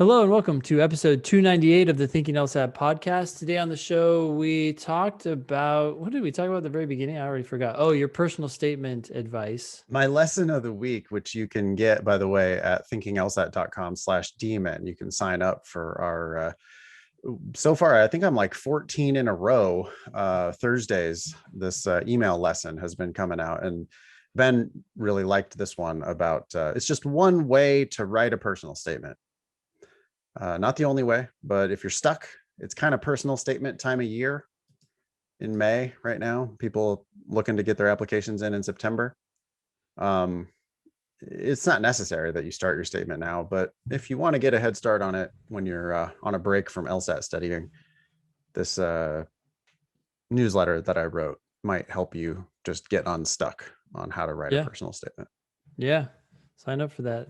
Hello and welcome to episode 298 of the Thinking LSAT podcast. Today on the show, we talked about, what did we talk about at the very beginning? I already forgot. Oh, your personal statement advice. My lesson of the week, which you can get, by the way, at thinkinglsat.com/demon. You can sign up for our, so far, I think I'm like 14 in a row. Thursdays, this email lesson has been coming out. And Ben really liked this one about, it's just one way to write a personal statement. Not the only way, but if you're stuck, it's kind of personal statement time of year in May right now. People looking to get their applications in September. It's not necessary that you start your statement now, but if you want to get a head start on it when you're on a break from LSAT studying, this newsletter that I wrote might help you just get unstuck on how to write a personal statement. Yeah, sign up for that.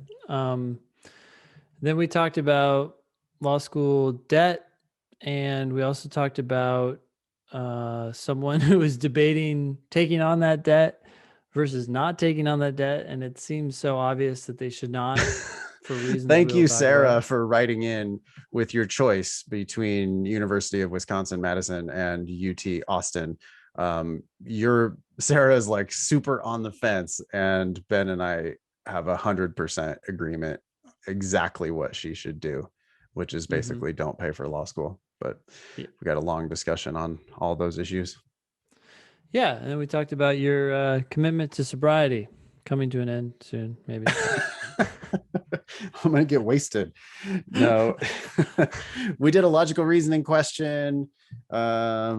Then we talked about law school debt, and we also talked about someone who was debating taking on that debt versus not taking on that debt, and it seems so obvious that they should not for reasons. Thank you, Sarah, for writing in with your choice between University of Wisconsin-Madison and UT Austin. Sarah is like super on the fence, and Ben and I have 100% agreement exactly what she should do, which is basically don't pay for law school. But we got a long discussion on all those issues. Yeah, and then we talked about your commitment to sobriety coming to an end soon, maybe. I'm gonna get wasted. No. We did a logical reasoning question, a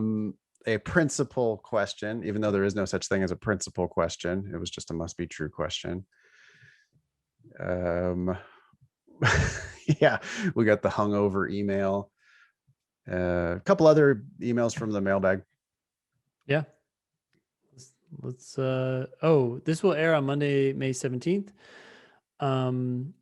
principle question, even though there is no such thing as a principle question. It was just a must be true question. Yeah, we got the hungover email, a couple other emails from the mailbag. Yeah, let's this will air on Monday, May 17th.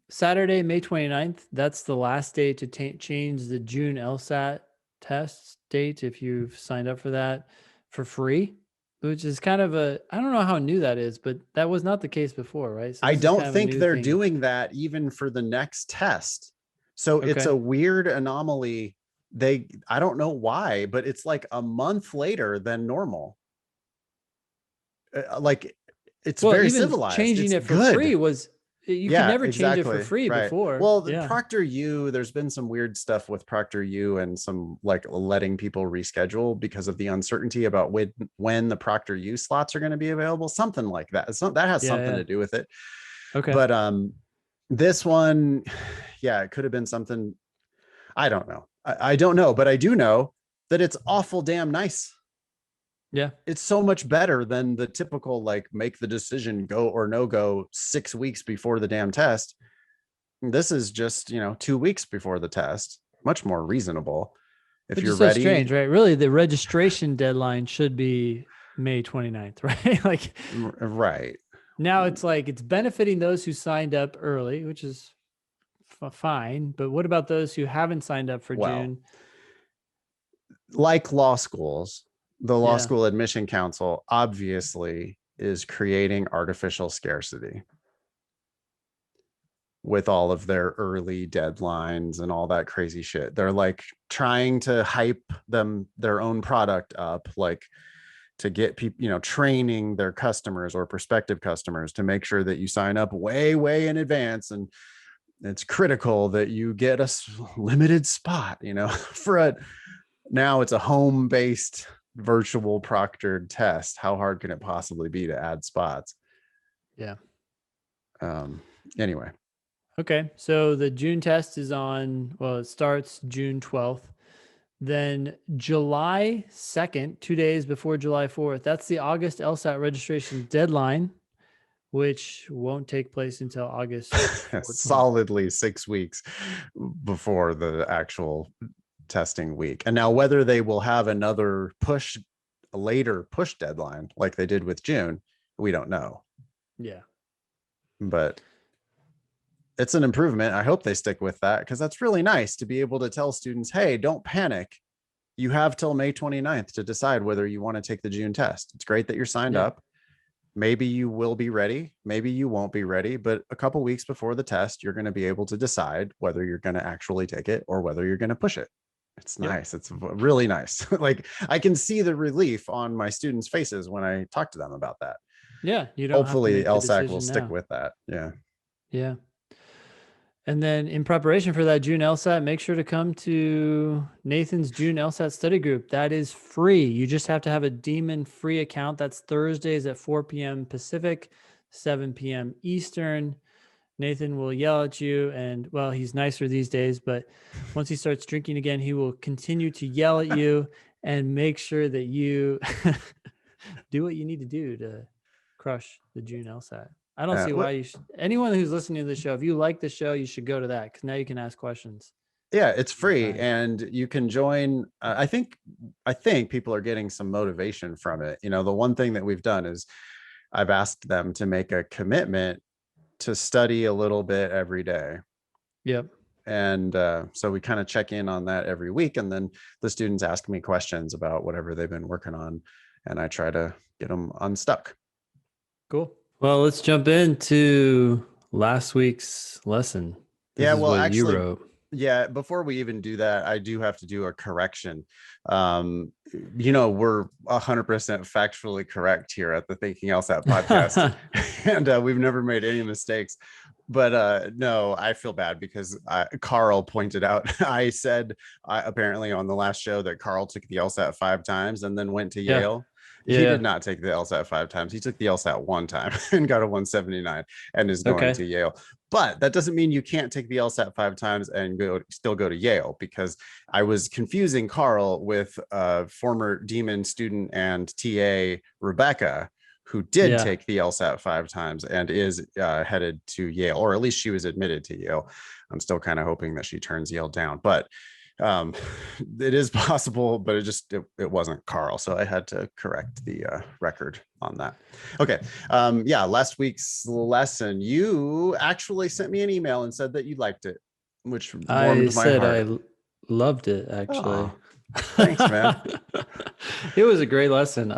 Saturday, May 29th, that's the last day to change the June LSAT test date if you've signed up for that for free, which is kind of I don't know how new that is, but that was not the case before, right? So I don't think they're doing that even for the next test. So it's a weird anomaly. I don't know why, but it's like a month later than normal. Like it's very civilized. Changing it for free was, you can never change it for free before. Well, Proctor U, there's been some weird stuff with Proctor U and some like letting people reschedule because of the uncertainty about when the Proctor U slots are going to be available, something like that. That has something to do with it. Okay. But this one, it could have been something. I don't know. I don't know, but I do know that it's awful damn nice. Yeah. It's so much better than the typical, like, make the decision, go or no go 6 weeks before the damn test. This is just, 2 weeks before the test. Much more reasonable. If you're ready. So strange, right? Really, the registration deadline should be May 29th, right? Like, right. Now it's like, it's benefiting those who signed up early, which is fine. But what about those who haven't signed up for June? Like law schools, the Law School Admission Council obviously is creating artificial scarcity with all of their early deadlines and all that crazy shit. They're like trying to hype their own product up, like to get people, training their customers or prospective customers to make sure that you sign up way, way in advance. And it's critical that you get a limited spot, now it's a home-based virtual proctored test. How hard can it possibly be to add spots? Yeah. Anyway. Okay. So the June test is it starts June 12th. Then July 2nd, 2 days before July 4th, that's the August LSAT registration deadline, which won't take place until August 14th. Solidly 6 weeks before the actual testing week. And now whether they will have a later push deadline like they did with June, we don't know. Yeah. But it's an improvement. I hope they stick with that, because that's really nice to be able to tell students, hey, don't panic. You have till May 29th to decide whether you want to take the June test. It's great that you're signed up. Maybe you will be ready, maybe you won't be ready, but a couple weeks before the test, you're going to be able to decide whether you're going to actually take it or whether you're going to push it. It's Yep. nice. It's really nice. Like I can see the relief on my students' faces when I talk to them about that. Yeah. You don't have to Hopefully make the LSAC will decision stick now. with that. Yeah. Yeah. And then in preparation for that June LSAT, make sure to come to Nathan's June LSAT study group. That is free. You just have to have a Demon free account. That's Thursdays at 4 p.m. Pacific, 7 p.m. Eastern. Nathan will yell at you, and well, he's nicer these days, but once he starts drinking again, he will continue to yell at you and make sure that you do what you need to do to crush the June LSAT. I don't see why What? you should. Anyone who's listening to the show, if you like the show, you should go to that because now you can ask questions Yeah, it's free, anytime. and you can join. I think people are getting some motivation from it. The one thing that we've done is I've asked them to make a commitment to study a little bit every day. Yep. And so we kind of check in on that every week. And then the students ask me questions about whatever they've been working on. And I try to get them unstuck. Cool. Well, let's jump into last week's lesson. This Yeah, is well, what you actually, wrote. yeah, before we even do that, I do have to do a correction. We're 100% factually correct here at the Thinking LSAT podcast, and we've never made any mistakes. But no, I feel bad because Carl pointed out, I said apparently on the last show that Carl took the LSAT 5 times and then went to Yeah. Yale. He Yeah. did not take the LSAT 5 times. He took the LSAT 1 time and got a 179 and is going Okay. to Yale. But that doesn't mean you can't take the LSAT 5 times and still go to Yale, because I was confusing Carl with former Demon student and TA Rebecca, who did Yeah. take the LSAT 5 times and is headed to Yale, or at least she was admitted to Yale. I'm still kind of hoping that she turns Yale down, but um, it is possible, but it wasn't Carl, so I had to correct the record on that. Okay, yeah, last week's lesson, you actually sent me an email and said that you liked it, which I warmed my said heart. loved it actually. Oh, thanks, man. It was a great lesson.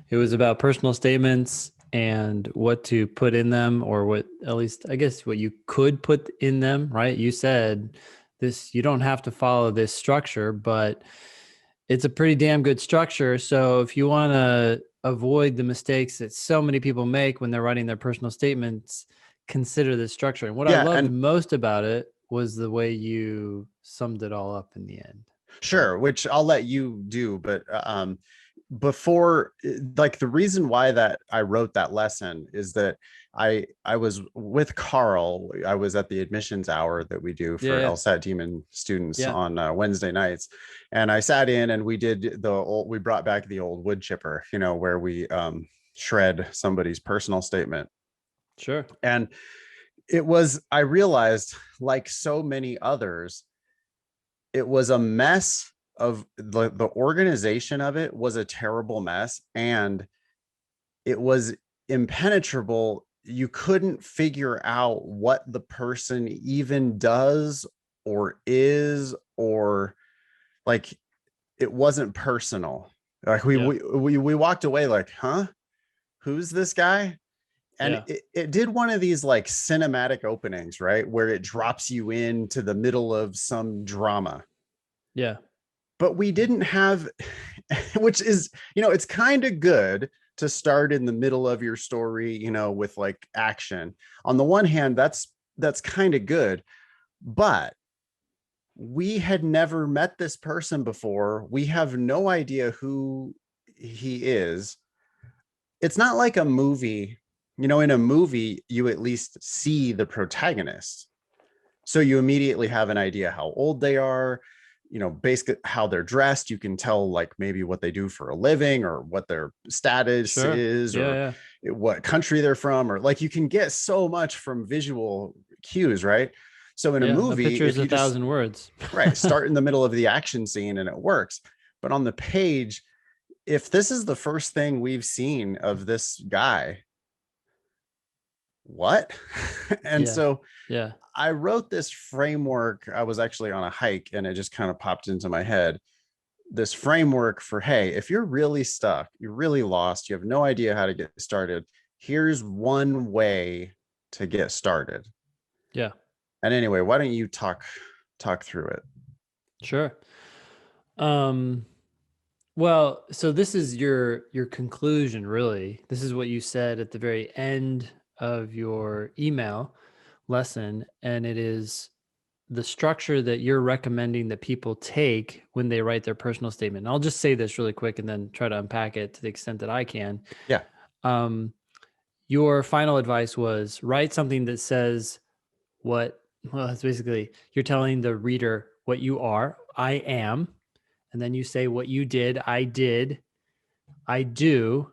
It was about personal statements and what to put in them, or what, at least I guess what you could put in them, right? You said this, you don't have to follow this structure, but it's a pretty damn good structure. So if you want to avoid the mistakes that so many people make when they're writing their personal statements, consider this structure. And what I Yeah, loved and most about it was the way you summed it all up in the end. But sure, which I'll let you do, but before, like, the reason why that I wrote that lesson is that I was with Carl. I was at the admissions hour that we do for yeah, LSAT Demon students yeah, on Wednesday nights, and I sat in and we brought back the old wood chipper, where we shred somebody's personal statement. sure. And I realized, like so many others, it was a mess. Of the organization of it was a terrible mess, and it was impenetrable. You couldn't figure out what the person even does or is, or like, it wasn't personal. Like we Yeah, we we walked away like, huh, who's this guy? And yeah, it did one of these like cinematic openings, right, where it drops you into the middle of some drama. yeah, But we didn't have, which is, it's kind of good to start in the middle of your story, with like action. On the one hand, that's kind of good, but we had never met this person before. We have no idea who he is. It's not like a movie. In a movie, you at least see the protagonist. So you immediately have an idea how old they are, basically how they're dressed. You can tell, like, maybe what they do for a living, or what their status sure. is, Yeah, or yeah, what country they're from, or like, you can get so much from visual cues, right? So in a yeah. A movie, picture if is a you just, thousand words. right, start in the middle of the action scene and it works. But on the page, if this is the first thing we've seen of this guy, what? And Yeah, so yeah, I wrote this framework. I was actually on a hike and it just kind of popped into my head. this framework for, hey, if you're really stuck, you're really lost, you have no idea how to get started, here's one way to get started. Yeah, And anyway, why don't you talk through it? sure. Um, well, so this is your conclusion, really. This is what you said at the very end of your email lesson, and it is the structure that you're recommending that people take when they write their personal statement. And I'll just say this really quick and then try to unpack it to the extent that I can. Yeah. Um, your final advice was write something that says what, well, it's basically you're telling the reader what you are, I am, and then you say what you did, I did, I do,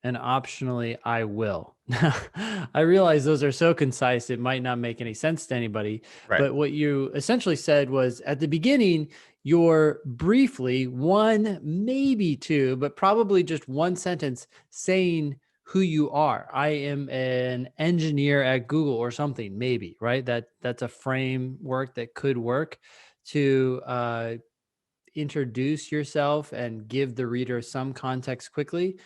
and optionally, I will. I realize those are so concise, it might not make any sense to anybody. Right. But what you essentially said was at the beginning, you're briefly one, maybe two, but probably just one sentence saying who you are. I am an engineer at Google or something, maybe, right? That's a framework that could work to introduce yourself and give the reader some context quickly.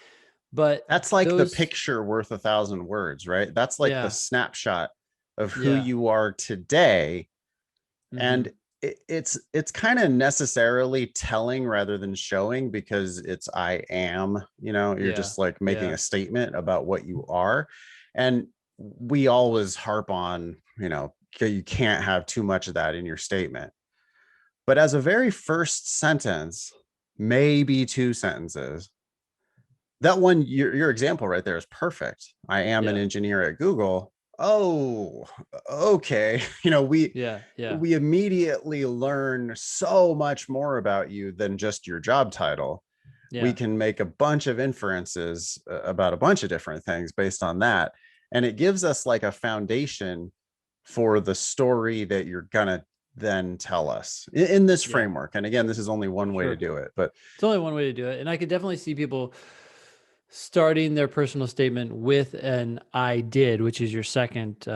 But That's like the those, picture worth 1,000 words, right? That's like the yeah, snapshot of who yeah, you are today. hmm, And it's kind of necessarily telling rather than showing, because it's I am, you're yeah, just like making yeah, a statement about what you are. And we always harp on, you can't have too much of that in your statement. But as a very first sentence, maybe two sentences, that one, your example right there is perfect. I am an yeah, engineer at Google. Oh, okay. You know, we yeah, yeah, we immediately learn so much more about you than just your job title. We yeah, can make a bunch of inferences about a bunch of different things based on that. And it gives us like a foundation for the story that you're gonna then tell us in this yeah, framework. And again, this is only one way to sure. do it, but It's only one way to do it. And I could definitely see people starting their personal statement with an I did, which is your second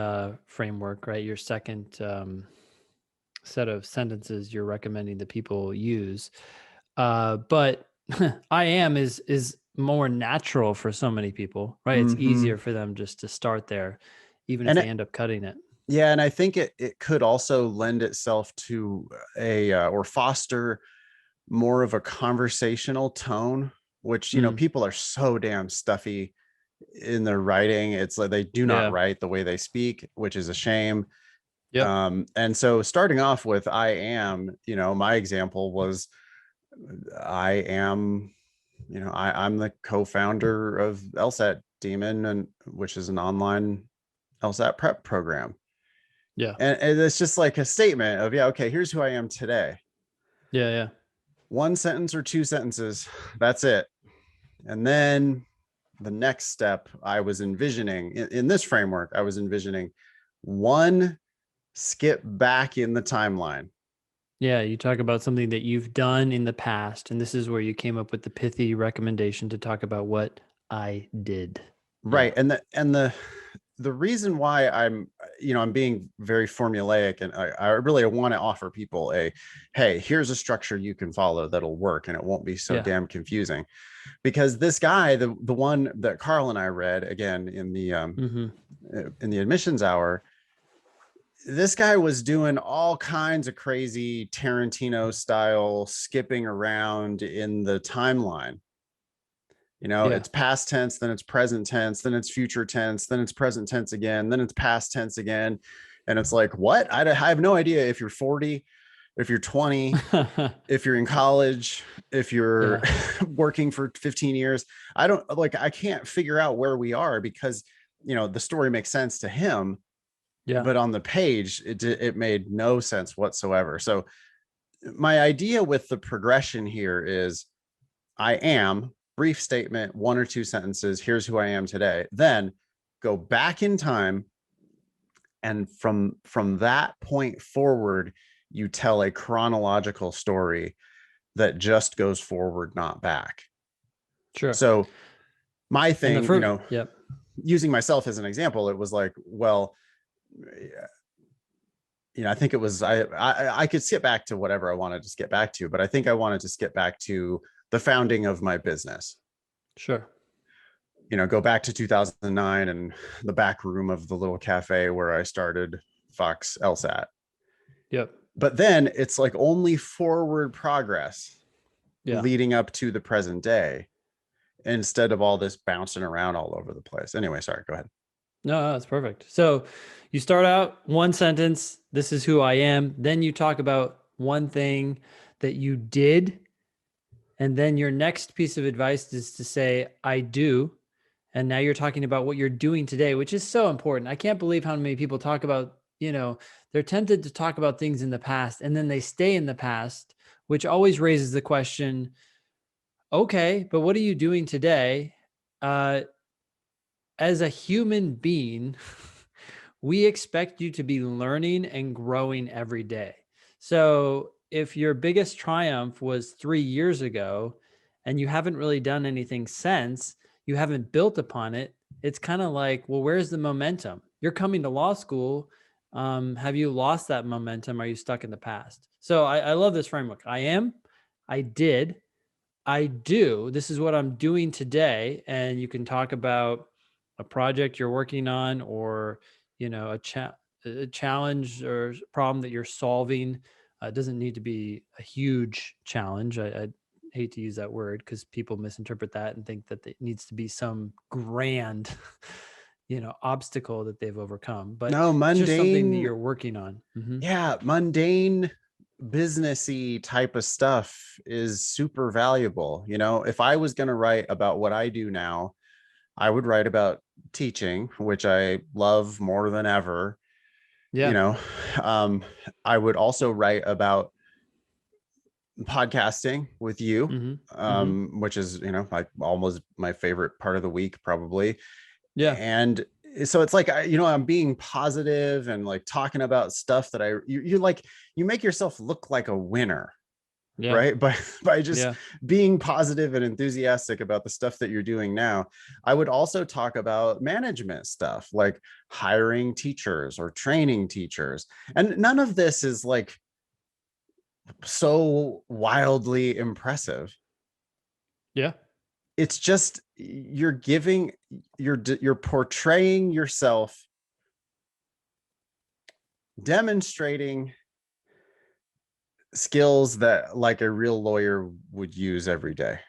framework, right? Your second set of sentences you're recommending that people use. But I am is more natural for so many people, right? It's mm-hmm. easier for them just to start there, even if and they it, end up cutting it. yeah, and I think it could also lend itself to a or foster more of a conversational tone, which Mm, people are so damn stuffy in their writing. It's like they do not yeah. write the way they speak, which is a shame. Yep. And so starting off with I am, my example was I am, I'm the co-founder of LSAT Demon, and which is an online LSAT prep program. Yeah. And it's just like a statement of, yeah, okay, here's who I am today. Yeah. Yeah. One sentence or two sentences, that's it. And then the next step I was envisioning in this framework, I was envisioning one skip back in the timeline. Yeah. You talk about something that you've done in the past, and this is where you came up with the pithy recommendation to talk about what I did. Yeah. Right. And the reason why I'm being very formulaic, and I really want to offer people hey, here's a structure you can follow that'll work and it won't be so Yeah. damn confusing. Because this guy, the one that Carl and I read again Hmm. in the admissions hour, this guy was doing all kinds of crazy Tarantino style skipping around in the timeline. Yeah. It's past tense, then it's present tense, then it's future tense, then it's present tense again, then it's past tense again. And it's like, what? I have no idea if you're 40, if you're 20, if you're in college, if you're Yeah. working for 15 years. I can't figure out where we are, because, the story makes sense to him, Yeah. but on the page, it made no sense whatsoever. So my idea with the progression here is I am, brief statement, one or two sentences. Here's who I am today. Then go back in time, and from that point forward, you tell a chronological story that just goes forward, not back. Sure. So my And the thing, first, yep. using myself as an example, it was like, well, I think it was, I could skip back to whatever I wanted to skip back to, but I think I wanted to skip back to the founding of my business. Sure. Go back to 2009 and the back room of the little cafe where I started Fox LSAT. Yep. But then it's like only forward progress Yeah. leading up to the present day instead of all this bouncing around all over the place. Anyway, sorry, go ahead. No, that's perfect. So you start out one sentence, this is who I am. Then you talk about one thing that you did. And then your next piece of advice is to say, I do. And now you're talking about what you're doing today, which is so important. I can't believe how many people talk about, they're tempted to talk about things in the past and then they stay in the past, which always raises the question, okay, but what are you doing today? As a human being, we expect you to be learning and growing every day. So if your biggest triumph was 3 years ago and you haven't really done anything since, you haven't built upon it, it's kind of like, well, where's the momentum? You're coming to law school. Have you lost that momentum? Are you stuck in the past? So I love this framework. I did, I do. This is what I'm doing today. And you can talk about a project you're working on or, a challenge or problem that you're solving. It doesn't need to be a huge challenge. I hate to use that word because people misinterpret that and think that it needs to be some grand, obstacle that they've overcome. But No, it's just something that mundane. you're working on. Yeah, mundane businessy type of stuff is super valuable. If I was going to write about what I do now, I would write about teaching, which I love more than ever. you Yeah. know um I would also write about podcasting with you, hmm hmm which is like almost my favorite part of the week probably. Yeah. And so it's like I'm being positive and like talking about stuff that you like, you make yourself look like a winner, Yeah. right? By just Yeah. being positive and enthusiastic about the stuff that you're doing now. I would also talk about management stuff like hiring teachers or training teachers, and none of this is like so wildly impressive. Yeah. It's just you're portraying yourself, demonstrating skills that like a real lawyer would use every day.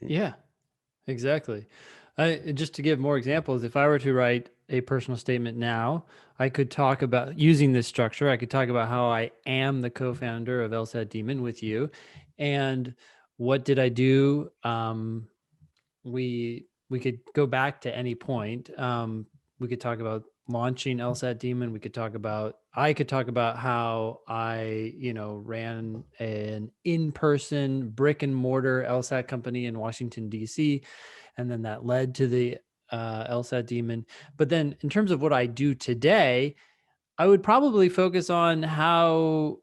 Yeah. Exactly. Just to give more examples, if I were to write a personal statement now, I could talk about using this structure. I could talk about how I am the co-founder of LSAT Demon with you, and what did I do? We could go back to any point. We could talk about launching LSAT Demon. I could talk about how I, ran an in-person brick and mortar LSAT company in Washington, D.C. And then that led to the LSAT Demon. But then in terms of what I do today, I would probably focus on how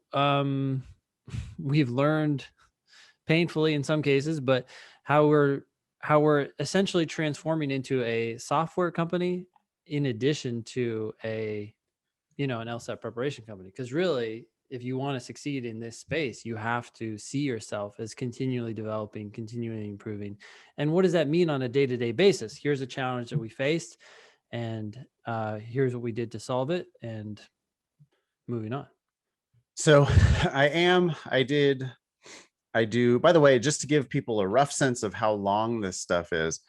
we've learned painfully in some cases, but how we're essentially transforming into a software company in addition to an LSAT preparation company. Because really, if you want to succeed in this space, you have to see yourself as continually developing, continually improving. And what does that mean on a day-to-day basis? Here's a challenge that we faced, and here's what we did to solve it, and moving on. So I do. By the way, just to give people a rough sense of how long this stuff is,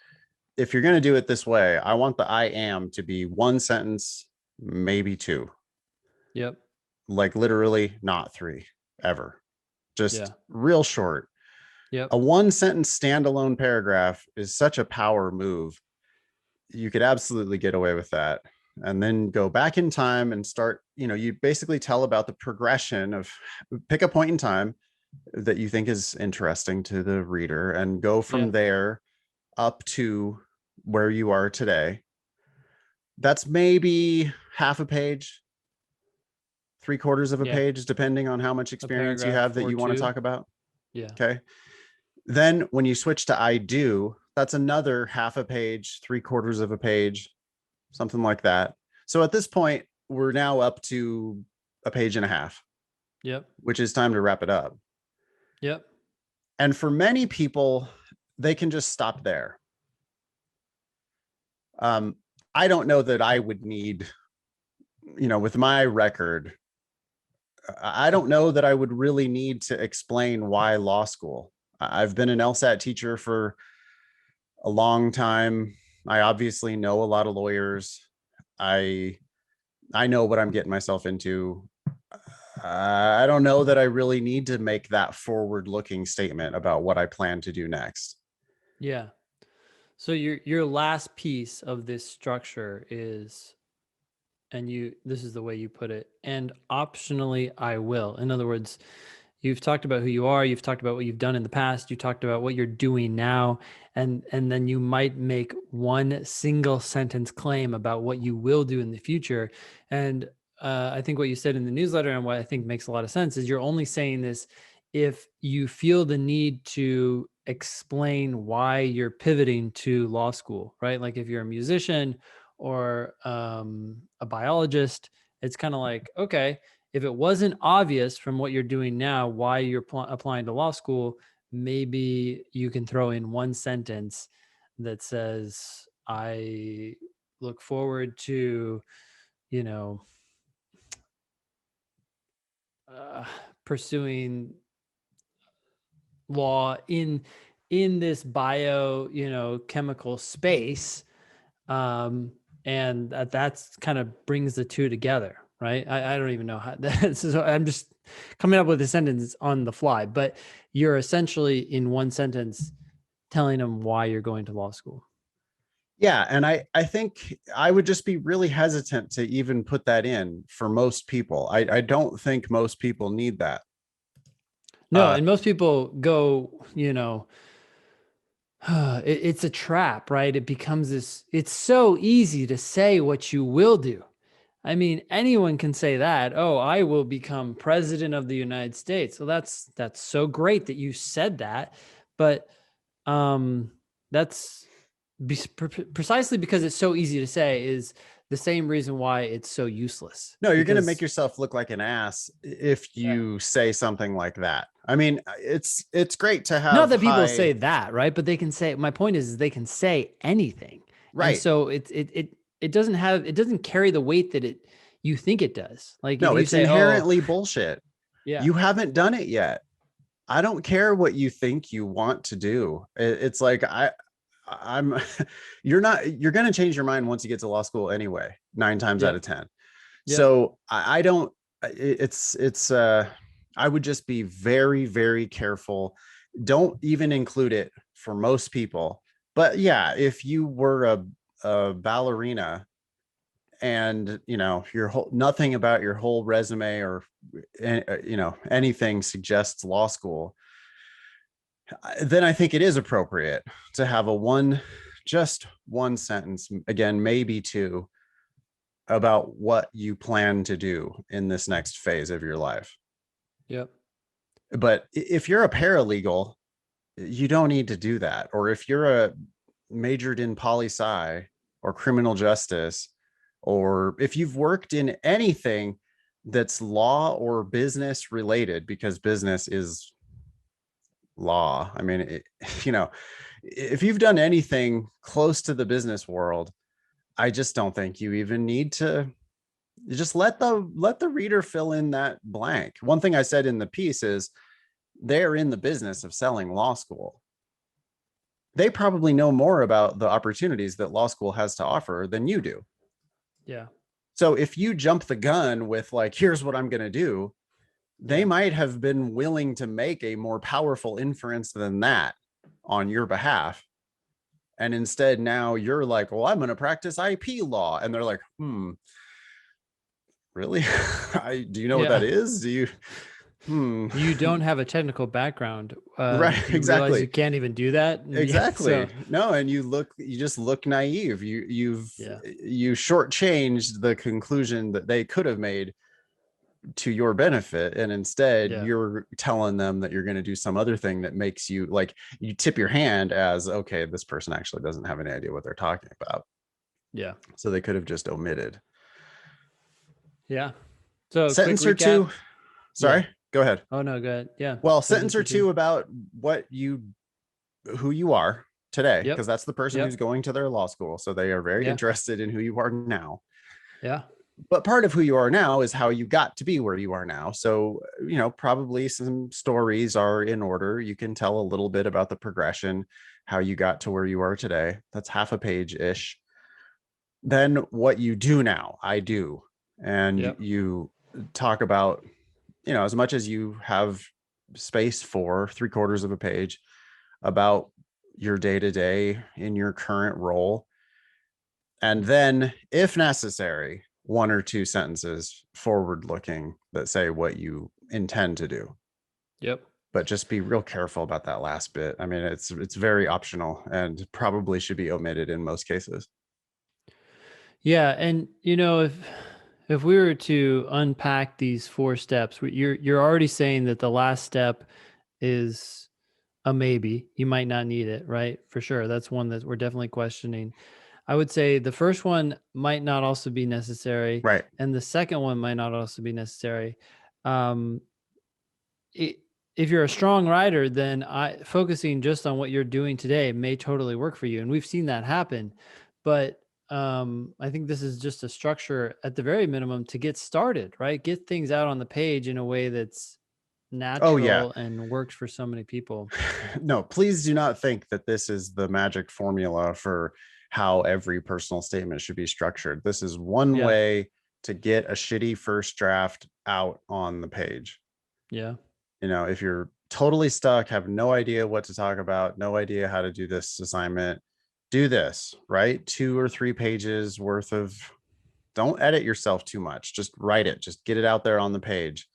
if you're going to do it this way, I want the I am to be one sentence, maybe two, Yep. like literally not three ever. Yeah. Just real short. Yep. A one sentence standalone paragraph is such a power move. You could absolutely get away with that. And then go back in time and start, you basically tell about the progression of, pick a point in time that you think is interesting to the reader and go Yeah. from there up to where you are today. That's maybe half a page, three-quarters of a Yeah. page, depending on how much A experience you paragraph have that or you want to two. talk about. Yeah. Okay. Then when you switch to I do, that's another half a page, three-quarters of a page, something like that. So at this point, we're now up to a page and a half, Yep. which is time to wrap it up. Yep. And for many people, they can just stop there. Um, I don't know that I would need, with my record, I don't know that I would really need to explain why law school. I've been an LSAT teacher for a long time. I obviously know a lot of lawyers. I I know what I'm getting myself into. I don't know that I really need to make that forward-looking statement about what I plan to do next. Yeah. So your last piece of this structure is, and this is the way you put it, and optionally I will. In other words, you've talked about who you are, you've talked about what you've done in the past, you talked about what you're doing now, and then you might make one single sentence claim about what you will do in the future. And I think what you said in the newsletter, and what I think makes a lot of sense, is you're only saying this if you feel the need to explain why you're pivoting to law school, right? Like if you're a musician or a biologist, it's kind of like, okay, if it wasn't obvious from what you're doing now why you're applying to law school, maybe you can throw in one sentence that says, I look forward to, you know, uh, pursuing law in this bio, chemical space. um and that's kind of brings the two together, right? I don't even know how that's, so I'm just coming up with a sentence on the fly, but you're essentially in one sentence telling them why you're going to law school. Yeah, and I think I would just be really hesitant to even put that in for most people. I don't think most people need that. No, Uh, and most people go, it's a trap, right? It becomes this, it's so easy to say what you will do. I mean, anyone can say that. Oh, I will become president of the United States. So that's so great that you said that, but um, that's precisely because it's so easy to say is the same reason why it's so useless. no, you're going to make Because yourself look like an ass if you say something like that. I mean, it's great to not have that people say high that, right? But they can say. My point is they can say anything, and right. so it doesn't carry the weight that it you think it does. Like if No, you it's say, oh, inherently bullshit. yeah, You haven't done it yet. I don't care what you think you want to do. It's like I'm you're going to change your mind once you get to law school anyway, 9 times out yep, of 10. yep, So I don't, it's I would just be very, very careful. Don't even include it for most people. But yeah, if you were a ballerina and your whole nothing about your whole resume or anything suggests law school, then I think it is appropriate to have just one sentence, again, maybe two, about what you plan to do in this next phase of your life. yep, But if you're a paralegal, you don't need to do that. Or if you're a majored in poli sci or criminal justice, or if you've worked in anything that's law or business related, because business is law. I mean, you know, if you've done anything close to the business world, I just don't think you even need to just let the reader fill in that blank. One thing I said in the piece is they're in the business of selling law school. They probably know more about the opportunities that law school has to offer than you do. yeah, So if you jump the gun with like, here's what I'm going to do, they yeah, might have been willing to make a more powerful inference than that on your behalf. And instead, now you're like, well, I'm going to practice IP law. And they're like, really? Do you know what that yeah. is? Do you, hmm. You don't have a technical background. Right, Do you realize you exactly. can't even do that? Yeah, so Exactly. No, and you just look naive. yeah, You shortchanged the conclusion that they could have made to your benefit, and instead yeah, you're telling them that you're going to do some other thing that makes you like you tip your hand as okay, this person actually doesn't have any idea what they're talking about. yeah, So they could have just omitted. yeah. So quick Sentence or recap. two. Yeah. Sorry, go ahead. Oh no, go ahead. Yeah. Well, sentence Sentence or or two. two about who you are today, because Yep. that's the person who's Yep. going to their law school. So they are very Yeah. interested in who you are now. Yeah. But part of who you are now is how you got to be where you are now. So, probably some stories are in order. You can tell a little bit about the progression, how you got to where you are today. That's half a page ish. Then what you do now, I do. And Yep. you talk about, as much as you have space for 3/4 of a page about your day to day in your current role. And then, if necessary, one or two sentences forward looking that say what you intend to do. Yep. But just be real careful about that last bit. I mean, it's very optional and probably should be omitted in most cases. Yeah, and if we were to unpack these four steps, you're already saying that the last step is a maybe. You might not need it, right? For sure. That's one that we're definitely questioning. I would say the first one might not also be necessary, Right. and the second one might not also be necessary. Um, it, if you're a strong writer, then focusing just on what you're doing today may totally work for you, and we've seen that happen. But I think this is just a structure at the very minimum to get started, right? Get things out on the page in a way that's Oh, yeah. natural and works for so many people. No, please do not think that this is the magic formula for how every personal statement should be structured. This is one Yeah, way to get a shitty first draft out on the page. yeah, If you're totally stuck, have no idea what to talk about, no idea how to do this assignment, do this, right? 2 or 3 pages worth of, don't edit yourself too much. Just write it, just get it out there on the page,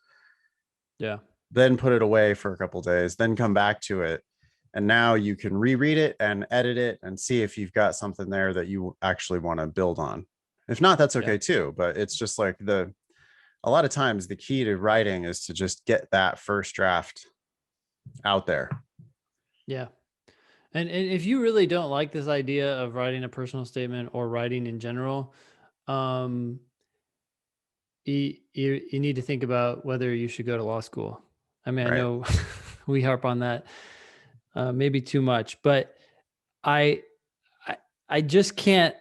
yeah, then put it away for a couple days, then come back to it. And now you can reread it and edit it and see if you've got something there that you actually want to build on. If not, that's yeah, okay too. But it's just like a lot of times the key to writing is to just get that first draft out there. yeah. And if you really don't like this idea of writing a personal statement or writing in general, um, you need to think about whether you should go to law school. I mean, I Right. know we harp on that maybe too much, but I I, I just can't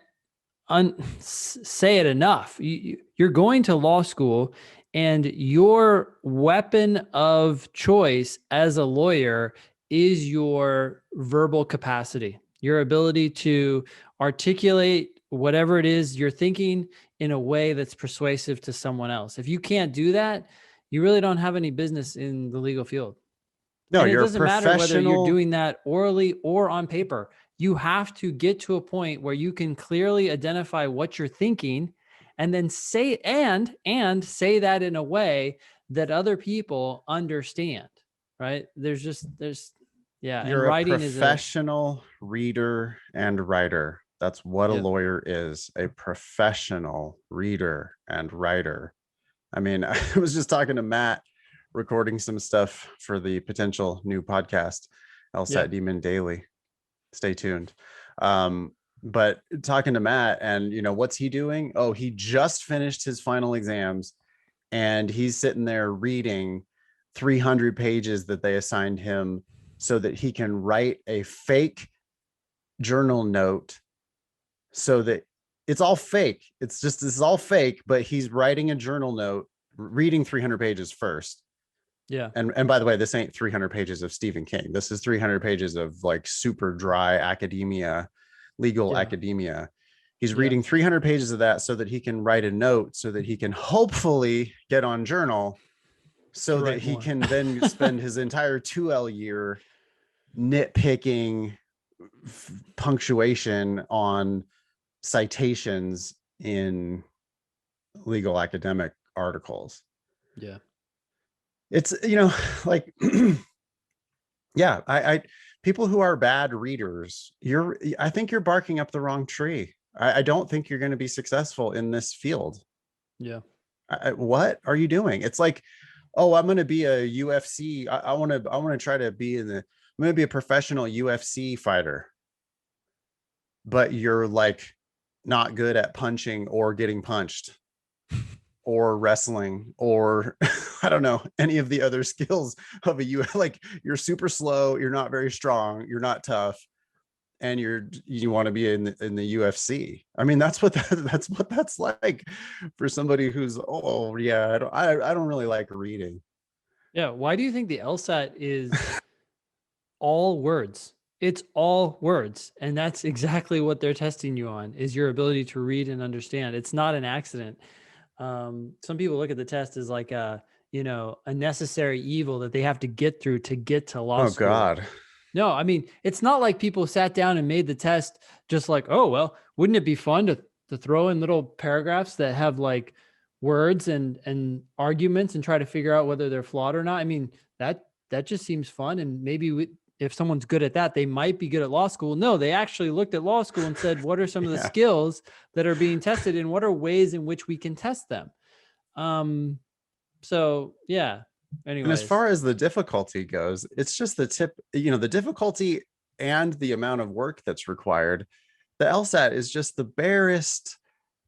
say it enough. You're going to law school, and your weapon of choice as a lawyer is your verbal capacity, your ability to articulate whatever it is you're thinking in a way that's persuasive to someone else. If you can't do that, you really don't have any business in the legal field. No, And it you're a doesn't matter whether you're professional. doing that orally or on paper. You have to get to a point where you can clearly identify what you're thinking and then say that in a way that other people understand, right? There's yeah, and You're a writing is a professional reader and writer. That's what a yeah, lawyer is, a professional reader and writer. I mean, I was just talking to Matt, recording some stuff for the potential new podcast, yeah, LSAT Demon Daily. Stay tuned. But talking to Matt, and what's he doing? Oh, he just finished his final exams, and he's sitting there reading 300 pages that they assigned him so that he can write a fake journal note, so that it's all fake. It's just, this is all fake, but he's writing a journal note, reading 300 pages first. yeah, And by the way, this ain't 300 pages of Stephen King. This is 300 pages of like super dry academia, legal yeah, academia. He's yeah. reading 300 pages of that so that he can write a note, so that he can hopefully get on journal, To so that write he more. can then spend his entire 2L year nitpicking punctuation on citations in legal academic articles. Yeah. It's, like, yeah, I people who are bad readers, I think you're barking up the wrong tree. I don't think you're going to be successful in this field. Yeah. What are you doing? It's like, oh, I'm going to be a UFC. I want to try to be I'm going to be a professional UFC fighter, but you're like not good at punching or getting punched, or wrestling or I don't know, any of the other skills of a U. Like you're super slow, you're not very strong, you're not tough, and you want to be in the UFC. I mean, that's what that's like for somebody who's yeah, I don't really like reading. Yeah. Why do you think the LSAT is all words? It's all words. And that's exactly what they're testing you on, is your ability to read and understand. It's not an accident. Some people look at the test as like a necessary evil that they have to get through to get to law Oh school. God. No, I mean, it's not like people sat down and made the test just like, oh, well, wouldn't it be fun to throw in little paragraphs that have like words and arguments and try to figure out whether they're flawed or not? I mean, that just seems fun. And maybe if someone's good at that, they might be good at law school. No, they actually looked at law school and said, what are some of the Yeah. skills that are being tested and what are ways in which we can test them? So yeah. And as Anyways, far as the difficulty goes, it's just the tip, the difficulty and the amount of work that's required. The LSAT is just the barest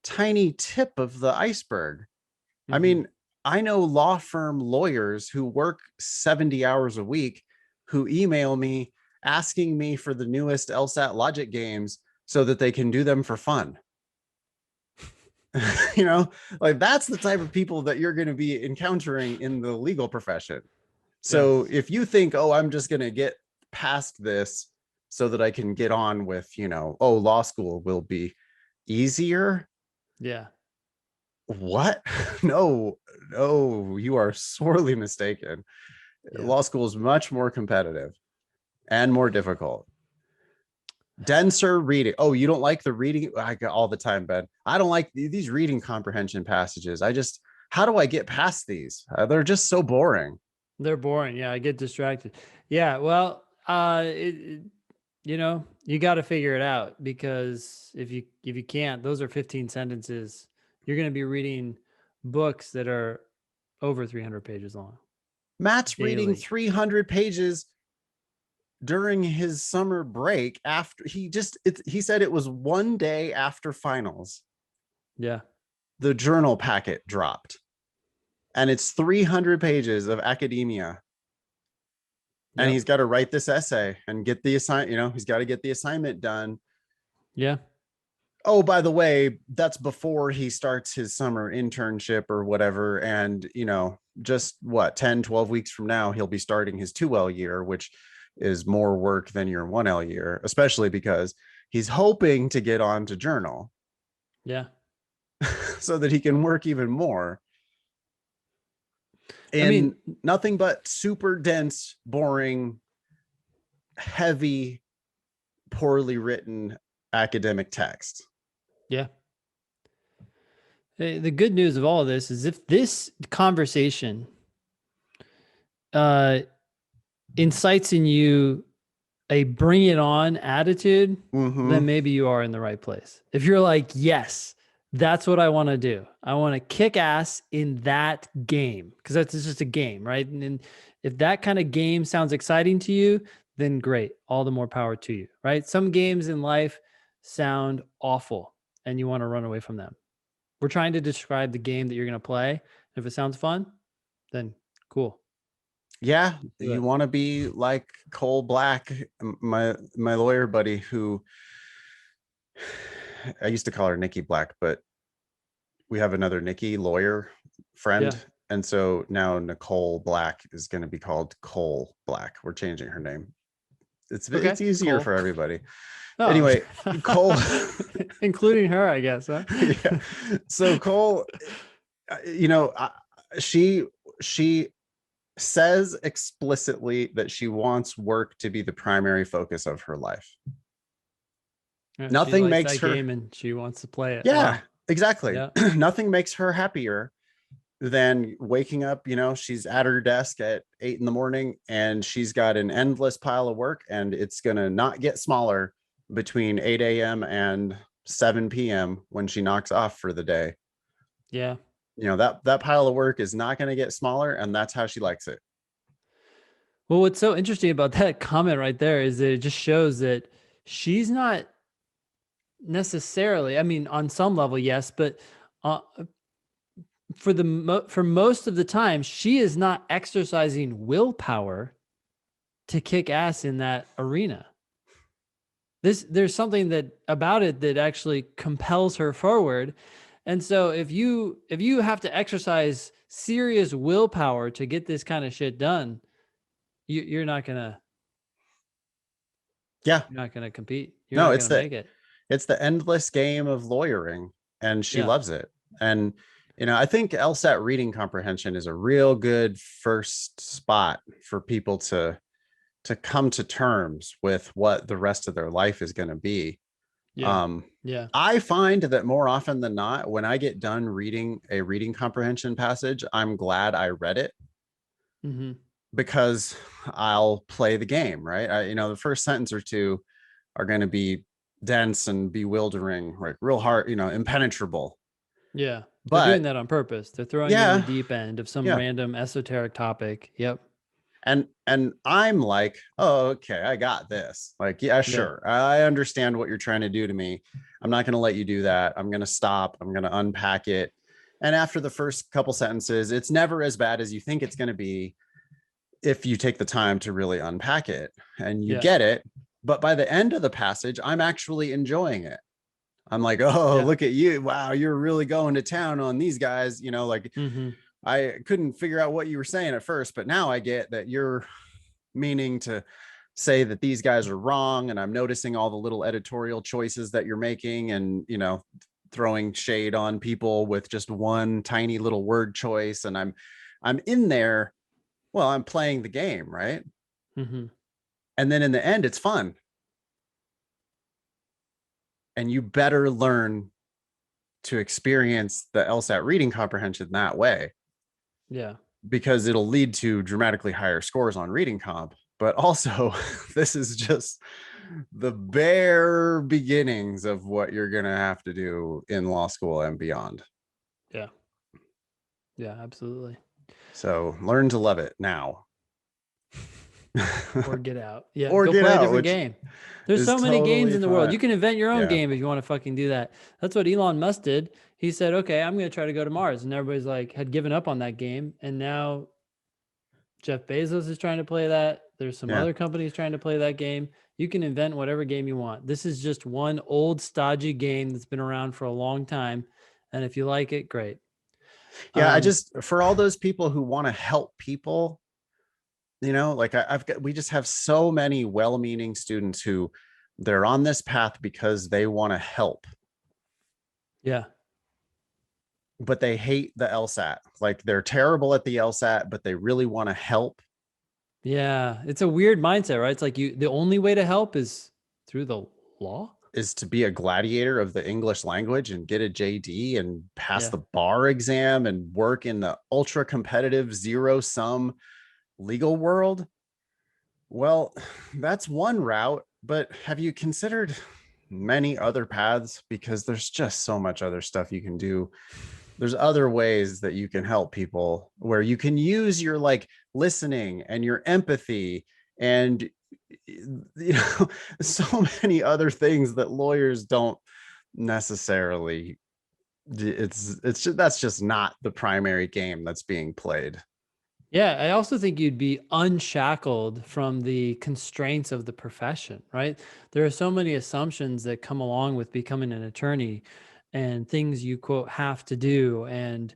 tiny tip of the iceberg. I mhm. mean, I know law firm lawyers who work 70 hours a week who email me asking me for the newest LSAT logic games so that they can do them for fun. you know, like that's the type of people that you're going to be encountering in the legal profession. So Yes. if you think, oh, I'm just going to get past this so that I can get on with, oh, law school will be easier. Yeah. What? No, no, you are sorely mistaken. Yeah. Law school is much more competitive and more difficult. Denser reading. Oh, you don't like the reading? I get all the time, Ben. I don't like these reading comprehension passages. How do I get past these? They're just so boring. They're boring. Yeah, I get distracted. Yeah, well, you got to figure it out, because if you can't, those are 15 sentences. You're going to be reading books that are over 300 pages long Matt's reading daily. 300 pages during his summer break after he said it was one day after finals. Yeah. The journal packet dropped and it's 300 pages of academia and Yep. he's got to write this essay and get the he's got to get the assignment done. Yeah. Oh, by the way, that's before he starts his summer internship or whatever. And, just what, 10, 12 weeks from now, he'll be starting his 2L year, which is more work than your 1L year, especially because he's hoping to get on to journal Yeah. so that he can work even more I mean, in nothing but super dense, boring, heavy, poorly written academic text. yeah. The good news of all of this is, if this conversation uh incites in you a bring it on attitude, Mm-hmm. then maybe you are in the right place. If you're like, yes, that's what I want to do. I want to kick ass in that game, because that's just a game, right? And if that kind of game sounds exciting to you, then great. All the more power to you, right? Some games in life sound awful and you want to run away from them. We're trying to describe the game that you're going to play. If it sounds fun, then cool. Yeah, Do you it. want to be like Cole Black, my lawyer buddy, who I used to call her Nikki Black, but we have another Nikki lawyer friend, Yeah. and so now Nicole Black is going to be called Cole Black. We're changing her name. Okay. It's easier Cool. for everybody. Oh, Anyway, Cole, including her, I guess, huh? yeah. So Cole, you know, she she says explicitly that she wants work to be the primary focus of her life. Yeah, she Nothing likes makes that her, game and she wants to play it. yeah, Wow. exactly. Yeah. Nothing makes her happier than waking up. She's at her desk at 8 in the morning and she's got an endless pile of work and it's going to not get smaller between 8 a.m. and 7 p.m. when she knocks off for the day. Yeah. That pile of work is not going to get smaller and that's how she likes it. Well, what's so interesting about that comment right there is that it just shows that she's not necessarily, I mean, on some level, yes, but uh, for most of the time, she is not exercising willpower to kick ass in that arena. There's something that about it that actually compels her forward. And so if you have to exercise serious willpower to get this kind of shit done, you're not gonna Yeah. compete. You're No, not gonna make it. it's the endless game of lawyering, and she Yeah. loves it. And I think LSAT reading comprehension is a real good first spot for people to come to terms with what the rest of their life is going to be. Yeah. Um, Yeah. I find that more often than not, when I get done reading a reading comprehension passage, I'm glad I read it Mm-hmm. because I'll play the game, right? The first sentence or two are going to be dense and bewildering, like real hard, impenetrable. Yeah. They're doing But that on purpose. They're throwing you in the yeah, deep end of some yeah. random esoteric topic. Yep. And I'm like, oh, okay, I got this. Like, yeah, Yeah. sure. I understand what you're trying to do to me. I'm not going to let you do that. I'm going to stop. I'm going to unpack it. And after the first couple sentences, it's never as bad as you think it's going to be if you take the time to really unpack it and you Yeah. get it. But by the end of the passage, I'm actually enjoying it. I'm like, oh, Yeah. look at you. Wow, you're really going to town on these guys. Like Mm-hmm. I couldn't figure out what you were saying at first, but now I get that you're meaning to say that these guys are wrong. And I'm noticing all the little editorial choices that you're making and, throwing shade on people with just one tiny little word choice. And I'm in there. Well, I'm playing the game, right? Mm-hmm. And then in the end, it's fun. And you better learn to experience the LSAT reading comprehension that way Yeah. because it'll lead to dramatically higher scores on reading comp. But also, this is just the bare beginnings of what you're going to have to do in law school and beyond. Yeah. Yeah. Absolutely. So learn to love it now. Or get out. Yeah. Or Go get play a out, different which game. There's is so many games totally in the world. fine. You can invent your own Yeah. game if you want to fucking do that. That's what Elon Musk did. He said, okay, I'm going to try to go to Mars. And everybody's like, had given up on that game. And now Jeff Bezos is trying to play that. There's some Yeah. other companies trying to play that game. You can invent whatever game you want. This is just one old, stodgy game that's been around for a long time. And if you like it, great. Yeah. I Um, just, for all those people who want to help people, like I've got, we just have so many well-meaning students who they're on this path because they want to help, yeah. but they hate the LSAT. Like they're terrible at the LSAT, but they really want to help. Yeah. It's a weird mindset, right? It's like the only way to help is through the law. Is to be a gladiator of the English language and get a JD and pass Yeah. the bar exam and work in the ultra competitive zero sum legal world. Well, that's one route, but have you considered many other paths? Because there's just so much other stuff you can do. There's other ways that you can help people where you can use your like listening and your empathy and so many other things that lawyers don't necessarily. It's just, that's just not the primary game that's being played. Yeah, I also think you'd be unshackled from the constraints of the profession, right? There are so many assumptions that come along with becoming an attorney and things you quote have to do and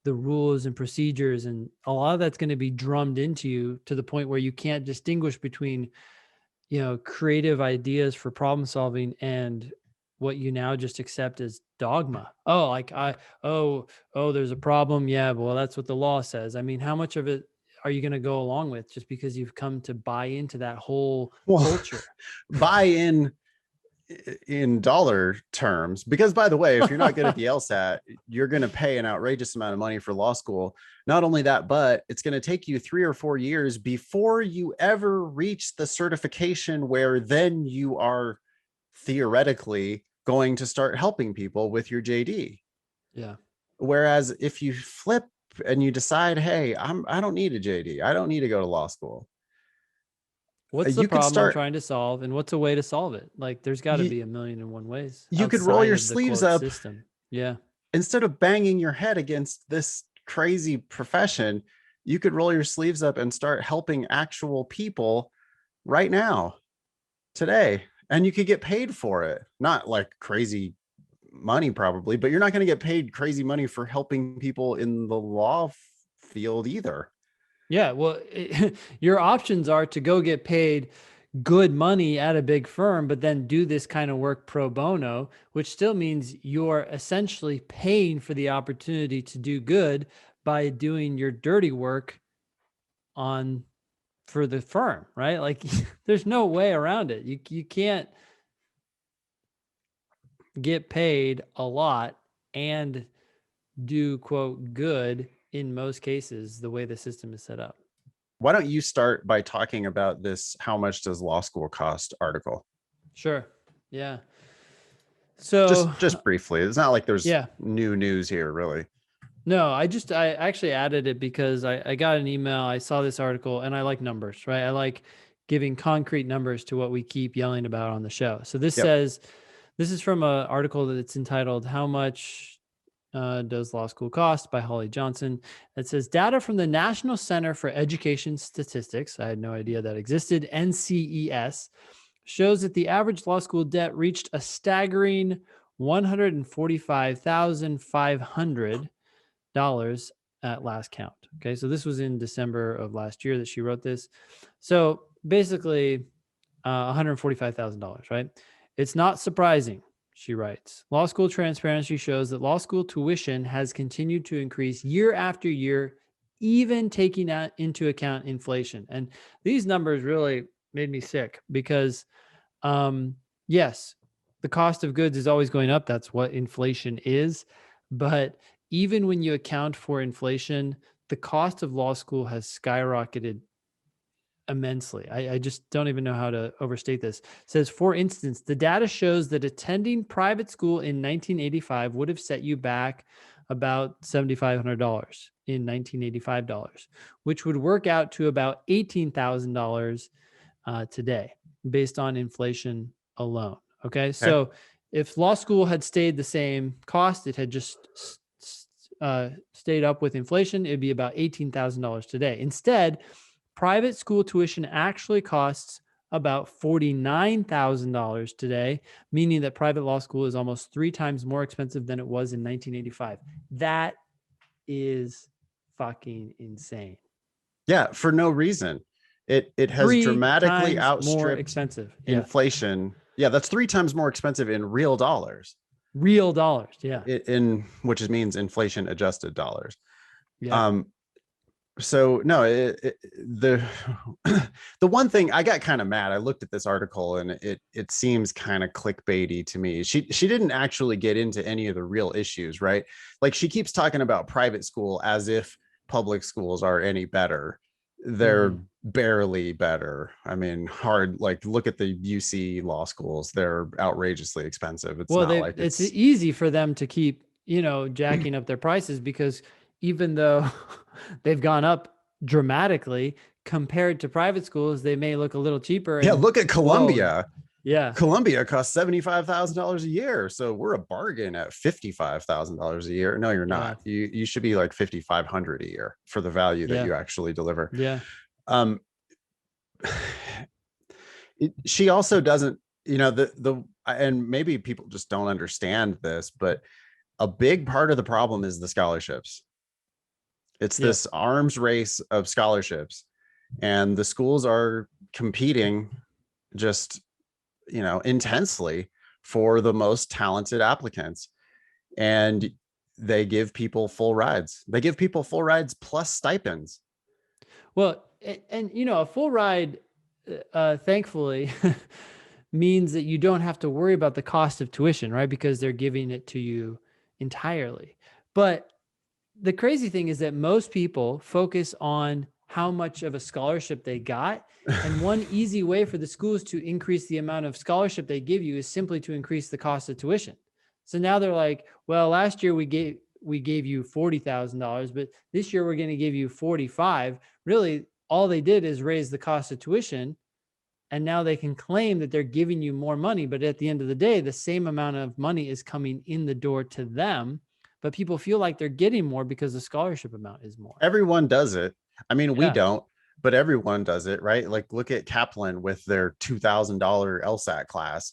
the rules and procedures and a lot of that's going to be drummed into you to the point where you can't distinguish between creative ideas for problem solving and what you now just accept as dogma. Oh, like there's a problem. Yeah, well, that's what the law says. I mean, how much of it are you going to go along with just because you've come to buy into that whole Well, culture? buy in dollar terms, because by the way, if you're not good at the LSAT, you're going to pay an outrageous amount of money for law school. Not only that, but it's going to take you 3 or 4 years before you ever reach the certification where then you are theoretically going to start helping people with your JD. Yeah. Whereas if you flip and you decide, hey, I don't need a JD, I don't need to go to law school, What's the you could problem I'm start. trying to solve and what's a way to solve it? Like there's got to You, be a million and one ways you could roll outside your of the sleeves quote up system. Yeah. instead of banging your head against this crazy profession, you could roll your sleeves up and start helping actual people right now, today, and you could get paid for it. Not like crazy money probably, but you're not going to get paid crazy money for helping people in the law field either. Yeah, well, your options are to go get paid good money at a big firm, but then do this kind of work pro bono, which still means you're essentially paying for the opportunity to do good by doing your dirty work on for the firm, right? Like there's no way around it. You can't get paid a lot and do quote good in most cases the way the system is set up. Why don't you start by talking about this how much does law school cost article? Sure. Yeah. So Just briefly. It's not like there's yeah. new news here really. No, I actually added it because I got an email. I saw this article and I like numbers, right? I like giving concrete numbers to what we keep yelling about on the show. So this Yep. says, this is from an article that's entitled "How Much Does Law School Cost" by Holly Johnson. It says data from the National Center for Education Statistics, I had no idea that existed, NCES, shows that the average law school debt reached a staggering $145,500 at last count. Okay, so this was in December of last year that she wrote this. So basically, $145,000, right? It's not surprising, she writes. Law school transparency shows that law school tuition has continued to increase year after year, even taking into account inflation. And these numbers really made me sick because, yes, the cost of goods is always going up. That's what inflation is. But even when you account for inflation, the cost of law school has skyrocketed immensely. I just don't even know how to overstate this. It says, for instance, the data shows that attending private school in 1985 would have set you back about $7,500 in 1985 dollars, which would work out to about $18,000 today based on inflation alone. Okay. Okay. So if law school had stayed the same cost, it had just stayed up with inflation, it'd be about $18,000 today. Instead, private school tuition actually costs about $49,000 today, meaning that private law school is almost 3 times more expensive than it was in 1985. That is fucking insane. Yeah, for no reason. It has 3 dramatically times more outstripped expensive. Yeah. inflation. Yeah, that's 3 times more expensive in real dollars. Real dollars. Yeah. In which means inflation adjusted dollars. Yeah. Um, so no, the the one thing I got kind of mad. I looked at this article and it seems kind of clickbaity to me. She didn't actually get into any of the real issues, right? Like she keeps talking about private school as if public schools are any better. They're barely better. I mean, hard, like look at the UC law schools. They're outrageously expensive. It's Well, not like it's easy for them to keep, jacking up their prices because even though they've gone up dramatically compared to private schools, they may look a little cheaper. yeah, And look at whoa, Columbia. yeah, Columbia costs $75,000 a year. So we're a bargain at $55,000 a year. No, you're yeah, not. You should be like 5,500 a year for the value that yeah, you actually deliver. yeah, Um, she also doesn't, and maybe people just don't understand this, but a big part of the problem is the scholarships. It's yeah. this arms race of scholarships, and the schools are competing just, intensely for the most talented applicants. And they give people full rides. They give people full rides plus stipends. Well, and a full ride, thankfully, means that you don't have to worry about the cost of tuition, right? Because they're giving it to you entirely. But the crazy thing is that most people focus on how much of a scholarship they got. And one easy way for the schools to increase the amount of scholarship they give you is simply to increase the cost of tuition. So now they're like, well, last year we gave you $40,000, but this year we're going to give you 45. Really, all they did is raise the cost of tuition. And now they can claim that they're giving you more money. But at the end of the day, the same amount of money is coming in the door to them but people feel like they're getting more because the scholarship amount is more. Everyone does it. I mean, we Yeah. don't, but everyone does it, right? Like look at Kaplan with their $2,000 LSAT class.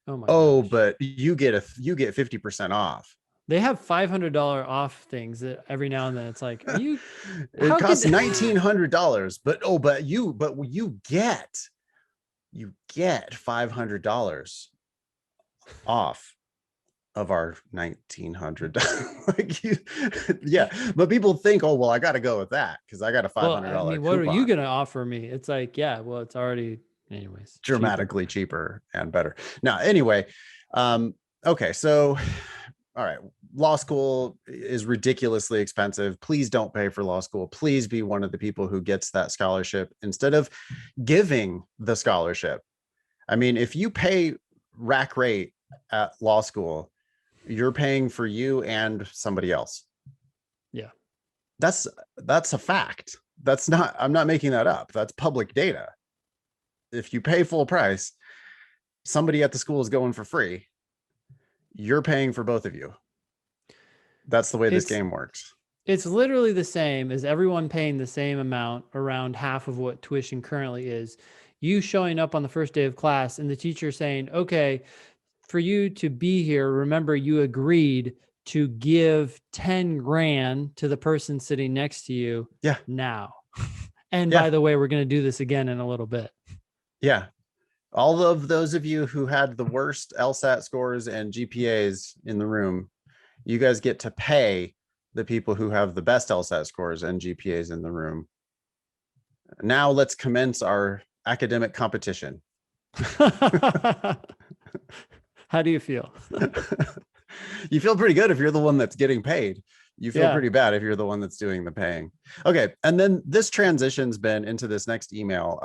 Oh my Oh, gosh. but you get 50% off. They have $500 off things that every now and then it's like, are you, It how could, costs $1,900, but you get $500 off of our 1,900. Like you, yeah. But people think, oh well, I got to go with that because I got a well, I $500 mean, what are you coupon. going to offer me? It's like, yeah, well, it's already, anyways, cheaper. Dramatically cheaper and better. Now, anyway, okay, so all right, law school is ridiculously expensive. Please don't pay for law school. Please be one of the people who gets that scholarship instead of giving the scholarship. I mean, if you pay rack rate at law school, you're paying for you and somebody else. Yeah. That's that's a fact. That's not, I'm not making that up. That's public data. If you pay full price, somebody at the school is going for free. You're paying for both of you. That's the way this It's, game works. it's literally the same as everyone paying the same amount, around half of what tuition currently is. You showing up on the first day of class and the teacher saying, okay, for you to be here, remember you agreed to give 10 grand to the person sitting next to you Yeah. now. And by Yeah. the way, we're going to do this again in a little bit. Yeah. All of those of you who had the worst LSAT scores and GPAs in the room, you guys get to pay the people who have the best LSAT scores and GPAs in the room. Now let's commence our academic competition. How do you feel? You feel pretty good if you're the one that's getting paid. You feel Yeah. pretty bad if you're the one that's doing the paying. Okay, and then this transitions Ben into this next email.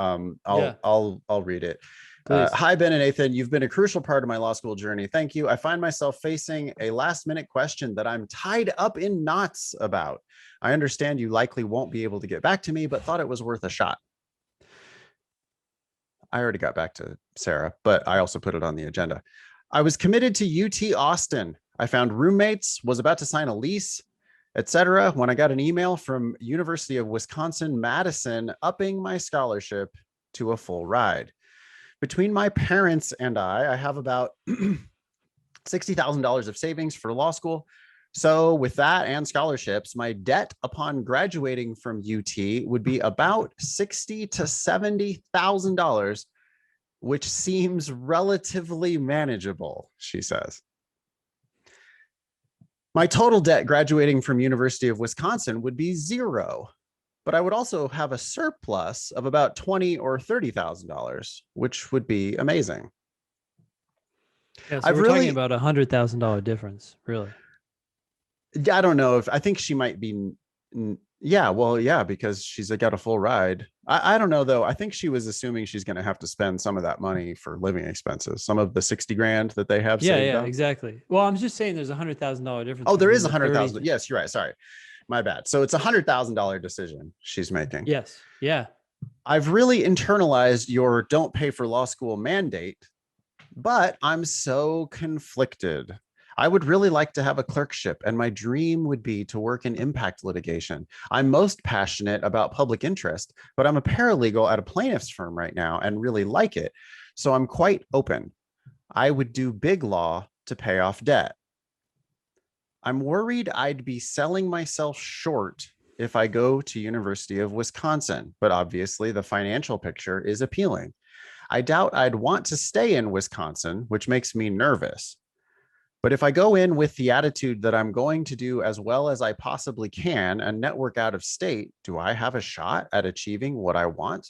Yeah. I'll read it. Please. Hi Ben and Nathan, you've been a crucial part of my law school journey. Thank you. I find myself facing a last minute question that I'm tied up in knots about. I understand you likely won't be able to get back to me, but thought it was worth a shot. I already got back to Sarah, but I also put it on the agenda. I was committed to UT Austin. I found roommates, was about to sign a lease, etc. when I got an email from University of Wisconsin-Madison upping my scholarship to a full ride. Between my parents and I have about $60,000 of savings for law school. So with that and scholarships, my debt upon graduating from UT would be about $60,000 to $70,000, which seems relatively manageable, she says. My total debt graduating from University of Wisconsin would be zero, but I would also have a surplus of about $20,000 or $30,000, which would be amazing. Yeah, so we're talking about $100,000 difference, really. I don't know if, I think she might be, yeah, well, yeah, because she's got a full ride. I don't know though. I think she was assuming she's going to have to spend some of that money for living expenses, some of the 60 grand that they have Yeah, saved yeah, up. exactly. Well, I'm just saying there's $100,000 difference. Oh, there between is the 100,000. 30. Yes, you're right. Sorry. My bad. So it's $100,000 decision she's making. Yes. Yeah. I've really internalized your don't pay for law school mandate, but I'm so conflicted. I would really like to have a clerkship, and my dream would be to work in impact litigation. I'm most passionate about public interest, but I'm a paralegal at a plaintiff's firm right now and really like it. So I'm quite open. I would do big law to pay off debt. I'm worried I'd be selling myself short if I go to University of Wisconsin, but obviously the financial picture is appealing. I doubt I'd want to stay in Wisconsin, which makes me nervous. But if I go in with the attitude that I'm going to do as well as I possibly can and network out of state, do I have a shot at achieving what I want?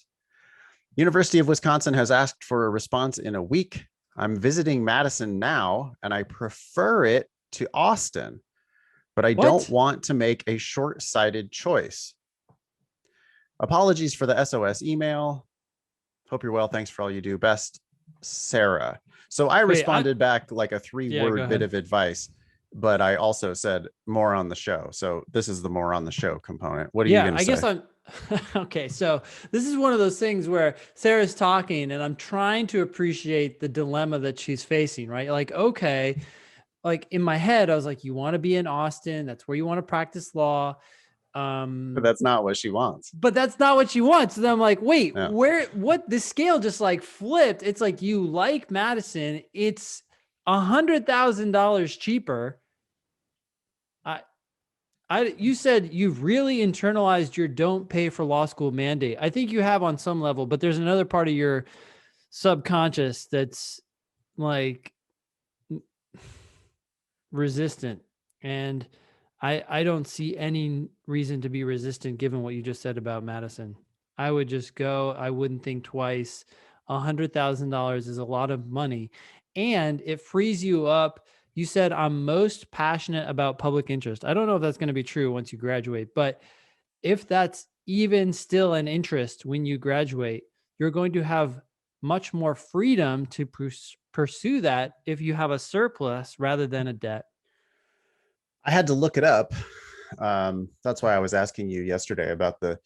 University of Wisconsin has asked for a response in a week. I'm visiting Madison now, and I prefer it to Austin, but I don't want to make a short-sighted choice. Apologies for the SOS email. Hope you're well. Thanks for all you do. Best, Sarah. So I responded back like a 3-word bit of advice, but I also said more on the show. So this is the more on the show component. What are you going to say? I guess I'm okay. So this is one of those things where Sarah's talking and I'm trying to appreciate the dilemma that she's facing, right? Like, okay, like in my head, I was like, you want to be in Austin. That's where you want to practice law. But that's not what she wants. But that's not what she wants. So then I'm like, wait, Yeah. what the scale just like flipped. It's like, you like Madison. It's $100,000 cheaper. I, you said you've really internalized your don't pay for law school mandate. I think you have on some level, but there's another part of your subconscious that's like resistant. And I don't see any reason to be resistant given what you just said about Madison. I would just go. I wouldn't think twice. $100,000 is a lot of money, and it frees you up. You said I'm most passionate about public interest. I don't know if that's going to be true once you graduate, but if that's even still an interest when you graduate, you're going to have much more freedom to pursue that if you have a surplus rather than a debt. I had to look it up. That's why I was asking you yesterday about the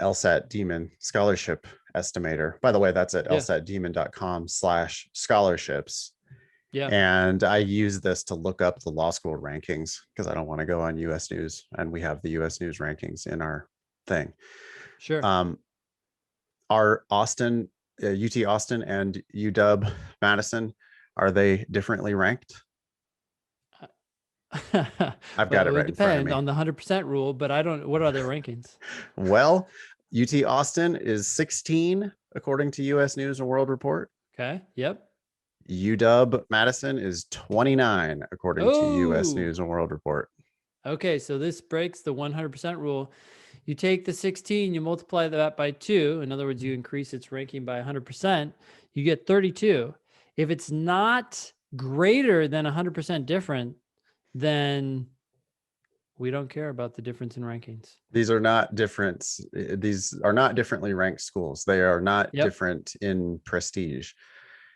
LSAT Demon Scholarship Estimator. By the way, that's at Yeah. lsatdemon.com/scholarships. Yeah. And I use this to look up the law school rankings because I don't want to go on US News. And we have the US News rankings in our thing. Sure. Are Austin, UT Austin and UW Madison, are they differently ranked? I've got it Well, it right in front of depends me. on the 100% rule, but I don't. What are their rankings? Well, UT Austin is 16 according to US News and World Report. Okay. Yep. UW Madison is 29 according to US Oh. News and World Report. Okay. So this breaks the 100% rule. You take the 16, you multiply that by 2. In other words, you increase its ranking by 100%. You get 32. If it's not greater than 100% different, then we don't care about the difference in rankings. These are not different. These are not differently ranked schools. They are not different in prestige.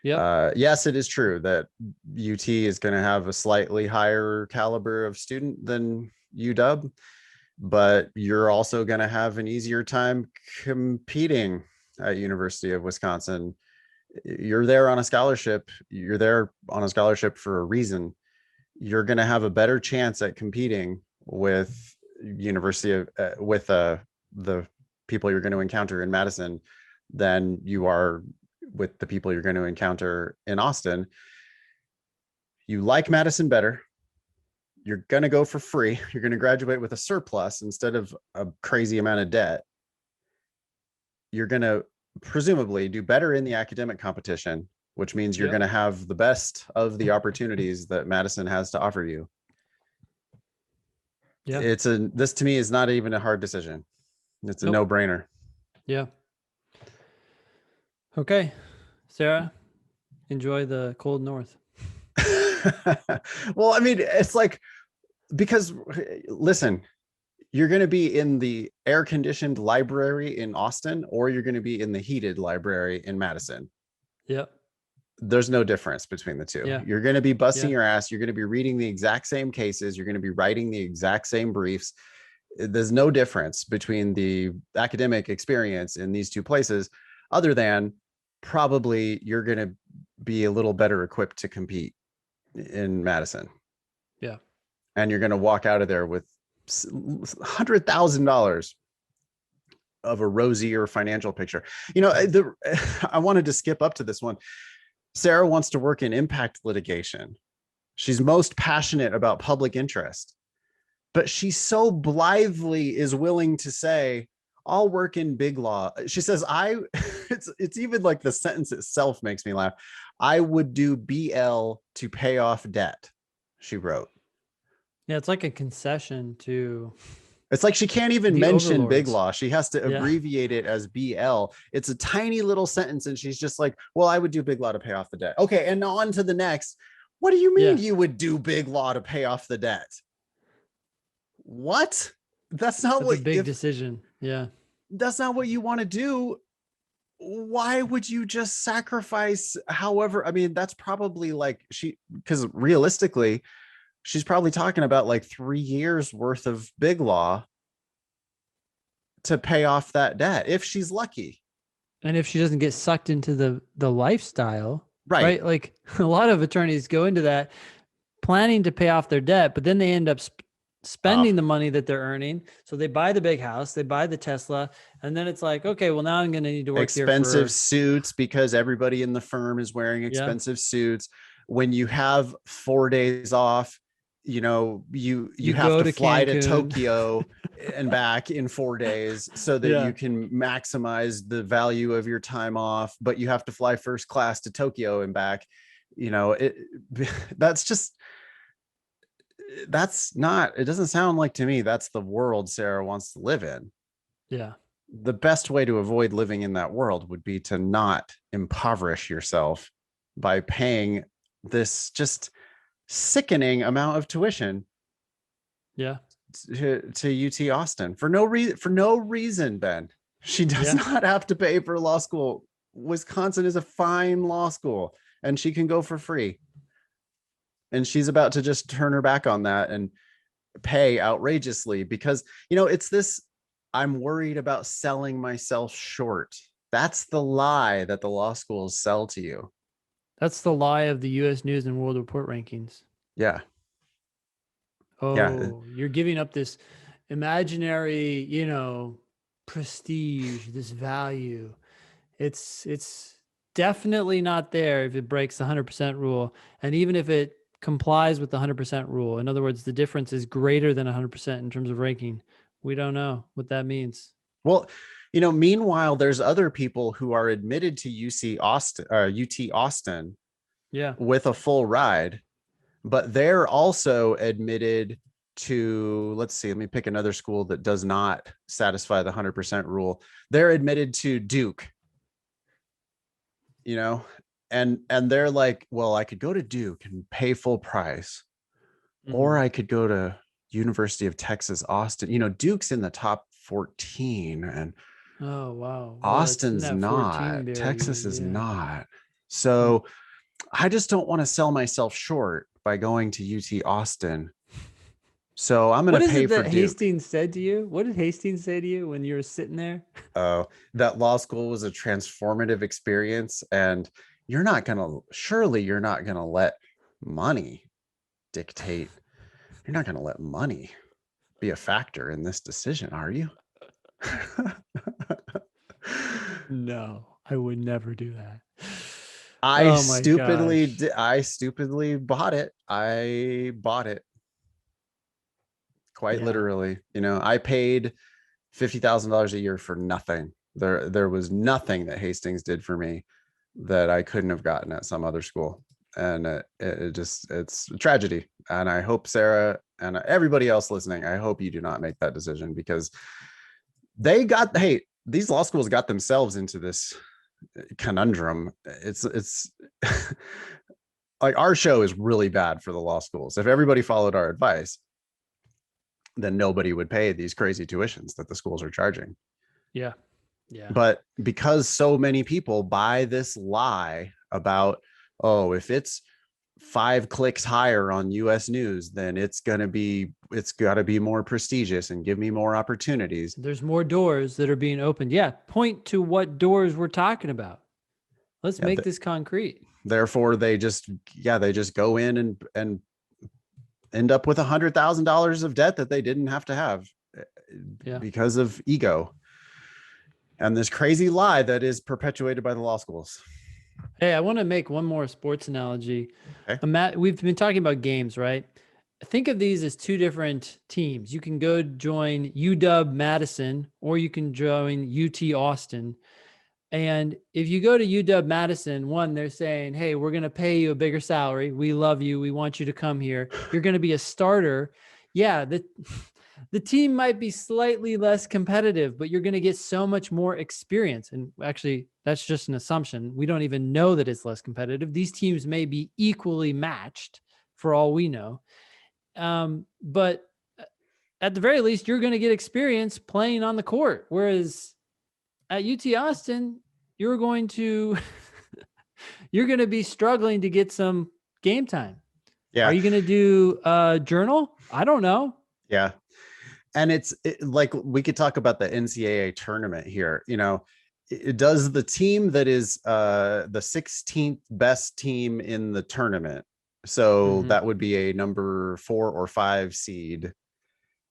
Yep. Yes, it is true that UT is going to have a slightly higher caliber of student than UW, but you're also going to have an easier time competing at University of Wisconsin. You're there on a scholarship. You're there on a scholarship for a reason. You're going to have a better chance at competing with University of the people you're going to encounter in Madison than you are with the people you're going to encounter in Austin. You like Madison better. You're going to go for free. You're going to graduate with a surplus instead of a crazy amount of debt. You're going to presumably do better in the academic competition, which means you're going to have the best of the opportunities that Madison has to offer you. Yeah. This to me is not even a hard decision. It's a no-brainer. Yeah. Okay, Sarah, enjoy the cold north. Well, I mean, it's like, because listen, you're going to be in the air-conditioned library in Austin, or you're going to be in the heated library in Madison. Yep. There's no difference between the two. Yeah. You're going to be busting your ass. You're going to be reading the exact same cases. You're going to be writing the exact same briefs. There's no difference between the academic experience in these two places, other than probably you're going to be a little better equipped to compete in Madison. Yeah. And you're going to walk out of there with $100,000 of a rosier financial picture. You know, I wanted to skip up to this one. Sarah wants to work in impact litigation. She's most passionate about public interest, but she so blithely is willing to say, I'll work in big law. She says, it's even like the sentence itself makes me laugh. I would do BL to pay off debt, she wrote. Yeah, it's like a concession to... It's like she can't even mention big law. She has to abbreviate it as BL. It's a tiny little sentence, and she's just like, well, I would do big law to pay off the debt. Okay, and on to the next. What do you mean you would do big law to pay off the debt? What? That's not what... a big decision. Yeah. That's not what you want to do. Why would you just sacrifice however... I mean, that's probably like because realistically, she's probably talking about like 3 years worth of big law to pay off that debt, if she's lucky. And if she doesn't get sucked into the lifestyle, right? Like a lot of attorneys go into that planning to pay off their debt, but then they end up Oh, spending the money that they're earning. So they buy the big house, they buy the Tesla, and then it's like, okay, well, now I'm going to need to work here expensive for, suits because everybody in the firm is wearing yeah, expensive suits. When you have 4 days off, you you have go to to fly to Cancun. Tokyo and back in 4 days so that Yeah. you can maximize the value of your time off, but you have to fly first class to Tokyo and back. It that's just that's not, it doesn't sound like to me that's the world Sarah wants to live in. Yeah. The best way to avoid living in that world would be to not impoverish yourself by paying this just sickening amount of tuition Yeah. to UT Austin for no reason. For no reason, Ben. She does Yeah. not have to pay for law school. Wisconsin is a fine law school, and she can go for free. And she's about to just turn her back on that and pay outrageously because it's this, I'm worried about selling myself short. That's the lie that the law schools sell to you. That's the lie of the US News and World Report rankings. Yeah. Yeah. Oh, you're giving up this imaginary, prestige, this value. It's definitely not there if it breaks the 100% rule. And even if it complies with the 100% rule, in other words, the difference is greater than 100% in terms of ranking. We don't know what that means. Well, meanwhile, there's other people who are admitted to UT Austin Yeah. with a full ride, but they're also admitted to, let's see, let me pick another school that does not satisfy the 100% rule. They're admitted to Duke, you know, and they're like, well, I could go to Duke and pay full price, or Mhm. I could go to University of Texas Austin. Duke's in the top 14 and Oh, wow. Well, it's in Austin's that 14 not, barrier. Texas is Yeah. not. Huh. So I just don't want to sell myself short by going to UT Austin. So I'm going What to is pay it for that Duke. Hastings said to you? What did Hastings say to you when you were sitting there? uh, that law school was a transformative experience, and you're not gonna let money dictate. You're not gonna let money be a factor in this decision, are you? No, I would never do that. I Oh my stupidly gosh. di- I stupidly bought it. I bought it quite Yeah. literally. I paid $50,000 a year for nothing. There was nothing that Hastings did for me that I couldn't have gotten at some other school. And it's a tragedy. And I hope Sarah and everybody else listening, I hope you do not make that decision, because these law schools got themselves into this conundrum. It's like, our show is really bad for the law schools. If everybody followed our advice, then nobody would pay these crazy tuitions that the schools are charging. Yeah. Yeah. But because so many people buy this lie about, oh, if it's 5 clicks higher on US News, then it's got to be more prestigious and give me more opportunities. There's more doors that are being opened. Yeah. Point to what doors we're talking about. Let's Yeah, make this concrete. therefore they just go in and end up with $100,000 of debt that they didn't have to have, Yeah. because of ego and this crazy lie that is perpetuated by the law schools. Hey, I want to make one more sports analogy. Okay. We've been talking about games, right? Think of these as two different teams. You can go join UW Madison or you can join UT Austin. And if you go to UW Madison, one, they're saying, hey, we're going to pay you a bigger salary. We love you. We want you to come here. You're going to be a starter. Yeah, the team might be slightly less competitive, but you're going to get so much more experience. And actually, that's just an assumption. We don't even know that it's less competitive. These teams may be equally matched for all we know. But at the very least, you're going to get experience playing on the court. Whereas at UT Austin, you're going to you're going to be struggling to get some game time. Are Yeah. you going to do a journal? I don't know. Yeah. And like, we could talk about the NCAA tournament here. It does the team that is the 16th best team in the tournament, So Mm-hmm. that would be a number 4 or 5 seed,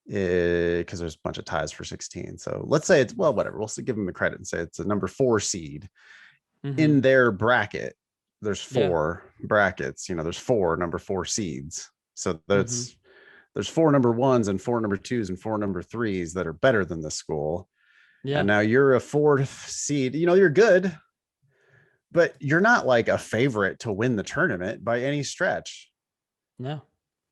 because there's a bunch of ties for 16. So let's say it's, well, whatever. We'll give them the credit and say it's a number 4 seed Mm-hmm. in their bracket. There's Yeah. 4 brackets. There's four number 4 seeds. So Mm-hmm. there's 4 number 1s and 4 number 2s and 4 number 3s that are better than the school. And Yeah. now you're a 4th seed. You're good, but you're not like a favorite to win the tournament by any stretch. No.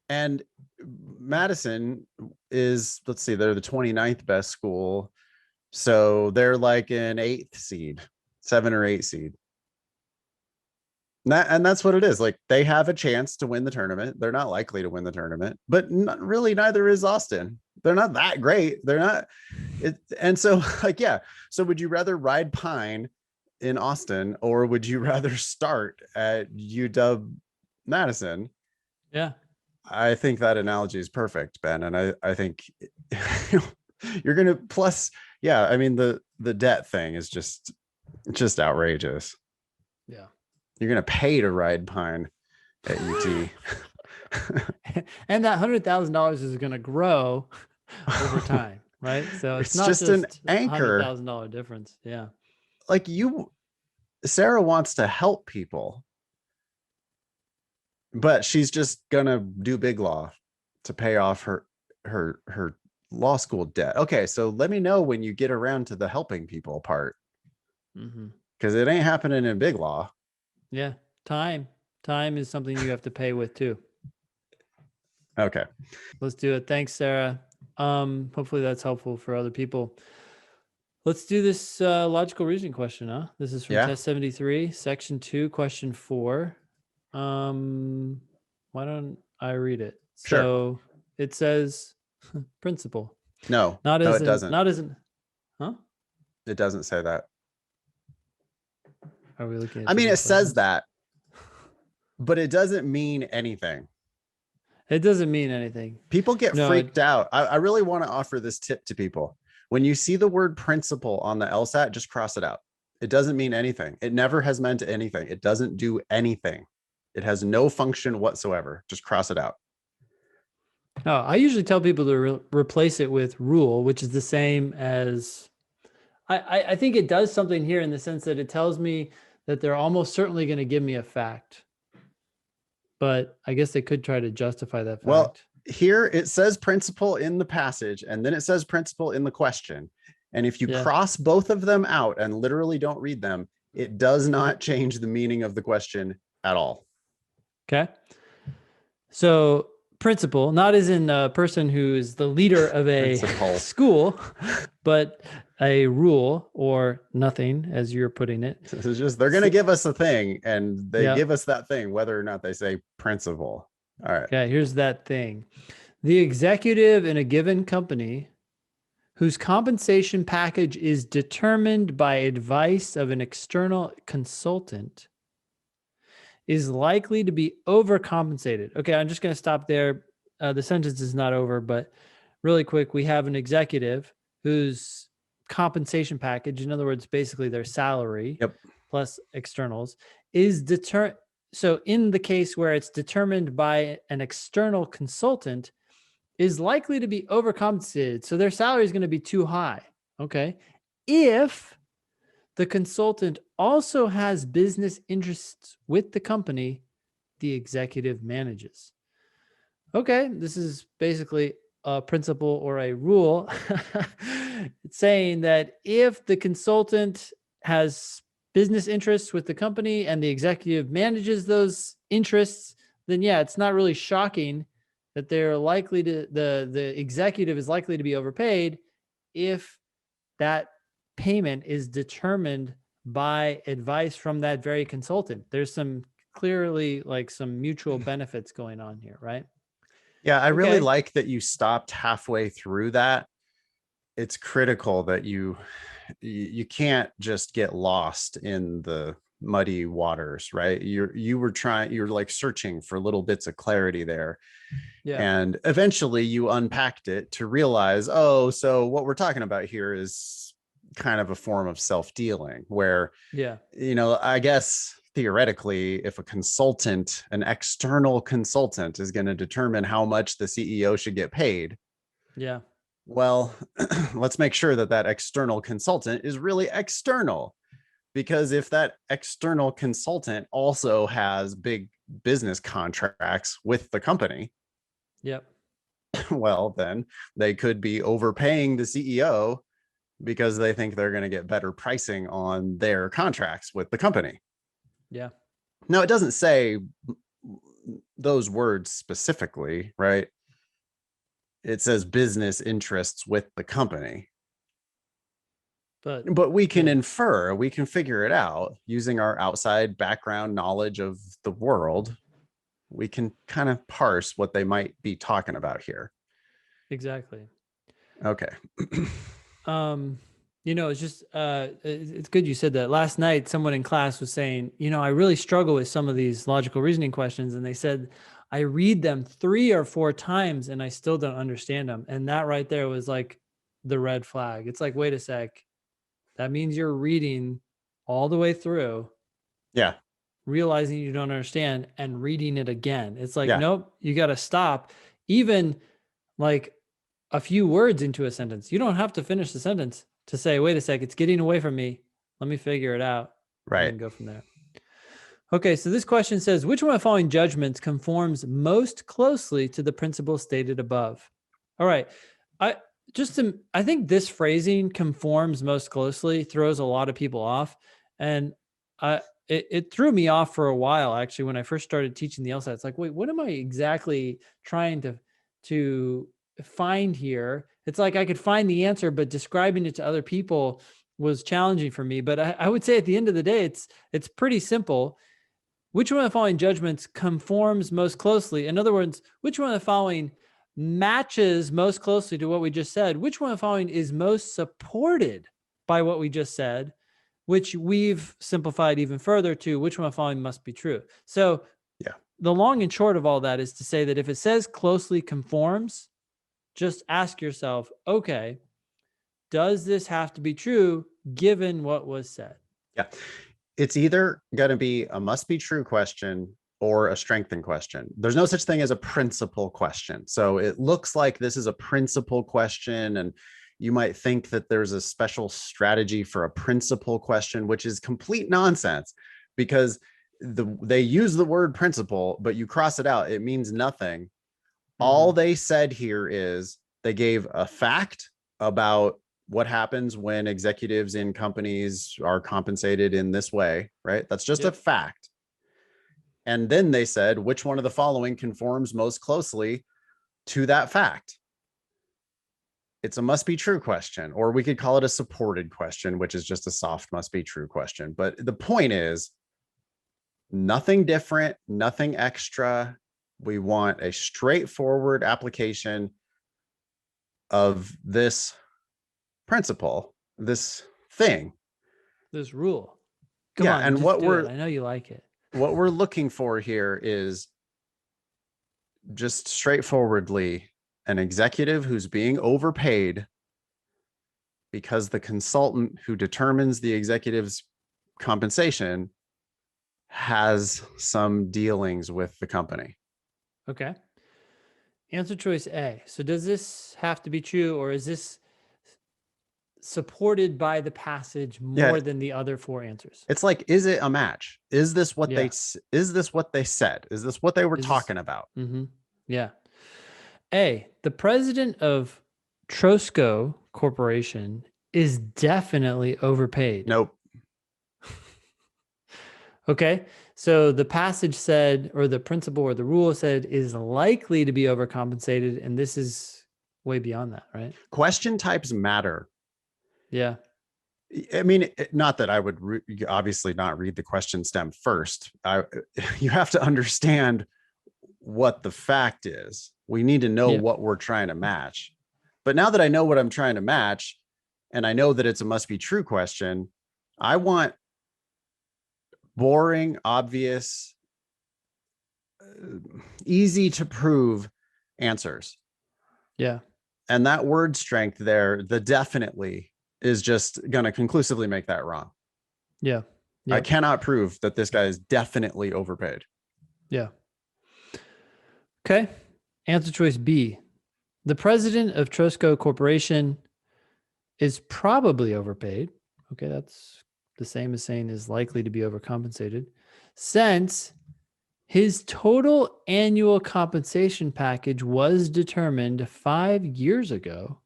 And Madison is, let's see, they're the 29th best school. So they're like an 8th seed, 7 or 8 seed. And that's what it is. Like, they have a chance to win the tournament. They're not likely to win the tournament, but not really, neither is Austin. They're not that great. They're not it. And so, like, yeah. So would you rather ride Pine in Austin, or would you rather start at UW Madison? Yeah. I think that analogy is perfect, Ben. And I think you're gonna, plus, yeah, I mean, the debt thing is just outrageous. Yeah. You're gonna pay to ride Pine at UT. And that $100,000 is going to grow over time, right? So it's It's not just an just a hundred anchor. thousand dollar difference. Yeah. Like, Sarah wants to help people, but she's just gonna do big law to pay off her law school debt. Okay, so let me know when you get around to the helping people part, Mm-hmm. because it ain't happening in big law. Yeah. Time is something you have to pay with too. Okay. Let's do it. Thanks, Sarah. Hopefully that's helpful for other people. Let's do this logical reasoning question, huh? This is from Yeah. test 73, section 2, question 4. Why don't I read it? Sure. So it says principle. No, Not no, as it in, doesn't. not as in, huh? It doesn't say that. Are we looking at I mean, it different says questions? that, but it doesn't mean anything. It doesn't mean anything. People get No, freaked out. I really want to offer this tip to people. When you see the word principle on the LSAT, just cross it out. It doesn't mean anything. It never has meant anything. It doesn't do anything. It has no function whatsoever. Just cross it out. no, I usually tell people to replace it with rule, which is the same as I think it does something here in the sense that it tells me that they're almost certainly going to give me a fact. But I guess they could try to justify that Well, fact. here it says principle in the passage, and then it says principle in the question. And if you Yeah. cross both of them out and literally don't read them, it does not change the meaning of the question at all. Okay. So principal, not as in a person who is the leader of a Principle. school, but a rule or nothing, as you're putting it. This is just, they're going to So, give us a thing, and they yeah. give us that thing, whether or not they say principle. All right. Okay. Here's that thing. The executive in a given company whose compensation package is determined by advice of an external consultant is likely to be overcompensated. Okay, I'm just going to stop there. The sentence is not over, but really quick, we have an executive whose compensation package, in other words, basically their salary Yep. plus externals, is determined. So, in the case where it's determined by an external consultant, is likely to be overcompensated. So, their salary is going to be too high. Okay. If the consultant also has business interests with the company the executive manages. Okay, this is basically a principle or a rule. It's saying that if the consultant has business interests with the company and the executive manages those interests, then yeah, it's not really shocking that they're likely to the executive is likely to be overpaid if that payment is determined by advice from that very consultant. There's some clearly like some mutual benefits going on here, right? Yeah, I really Okay. like that you stopped halfway through that. It's critical that you can't just get lost in the muddy waters, right? You were like searching for little bits of clarity there, Yeah. and eventually you unpacked it to realize, oh, so what we're talking about here is kind of a form of self-dealing, where, Yeah. I guess theoretically, if a consultant, an external consultant, is going to determine how much the CEO should get paid, Yeah. well, let's make sure that that external consultant is really external. Because if that external consultant also has big business contracts with the company, Yep. well, then they could be overpaying the CEO because they think they're going to get better pricing on their contracts with the company. Yeah. Now, it doesn't say those words specifically, right? It says business interests with the company. But But we can yeah. infer, we can figure it out using our outside background knowledge of the world. We can kind of parse what they might be talking about here. Exactly. Okay. Um, it's just it's good you said that. Last night someone in class was saying, I really struggle with some of these logical reasoning questions, and they said I read them 3 or 4 times and I still don't understand them. And that right there was like the red flag. It's like, wait a sec. That means you're reading all the way through, Yeah. realizing you don't understand and reading it again. It's like, Yeah. nope, you got to stop. Even like a few words into a sentence. You don't have to finish the sentence to say, wait a sec, it's getting away from me. Let me figure it out. And Right. then go from there. Okay, so this question says, which one of the following judgments conforms most closely to the principle stated above? All right. I think this phrasing conforms most closely throws a lot of people off. And it threw me off for a while actually when I first started teaching the LSAT. It's like, wait, what am I exactly trying to find here? It's like I could find the answer, but describing it to other people was challenging for me. But I would say at the end of the day, it's pretty simple. Which one of the following judgments conforms most closely? In other words, which one of the following matches most closely to what we just said? Which one of the following is most supported by what we just said? Which we've simplified even further to which one of the following must be true. So Yeah. the long and short of all that is to say that if it says closely conforms, just ask yourself, okay, does this have to be true given what was said? Yeah. It's either going to be a must be true question or a strengthen question. There's no such thing as a principal question. So it looks like this is a principal question, and you might think that there's a special strategy for a principal question, which is complete nonsense because they use the word principle, but you cross it out, it means nothing. All they said here is they gave a fact about what happens when executives in companies are compensated in this way, right? That's just a Yep. fact. And then they said, which one of the following conforms most closely to that fact? It's a must be true question, or we could call it a supported question, which is just a soft must be true question. But the point is nothing different, nothing extra. We want a straightforward application of this principle, this thing. This rule. Come Yeah, on, and just do it. I know you like it. what we're looking for here is just straightforwardly an executive who's being overpaid because the consultant who determines the executive's compensation has some dealings with the company. Okay. Answer choice A. So does this have to be true, or is this supported by the passage Yeah, more than the other 4 answers? it's like, is it a match? Is this what Yeah. is this what they said? Is this what they were Is this? talking about? Yeah. A. The president of Trosco Corporation is definitely overpaid. Nope. Okay. So the passage said, or the principle or the rule said, is likely to be overcompensated. And this is way beyond that, right? Question types matter. Yeah. I mean, not that I would obviously not read the question stem first. You have to understand what the fact is. We need to know Yeah. what we're trying to match. But now that I know what I'm trying to match, and I know that it's a must be true question, I want boring, obvious, easy to prove answers. Yeah. And that word strength there, the definitely is just going to conclusively make that wrong. Yeah. I Yep. cannot prove that this guy is definitely overpaid. Yeah. Okay. Answer choice B. The president of Trosco Corporation is probably overpaid. Okay, that's the same as saying is likely to be overcompensated, since his total annual compensation package was determined 5 years ago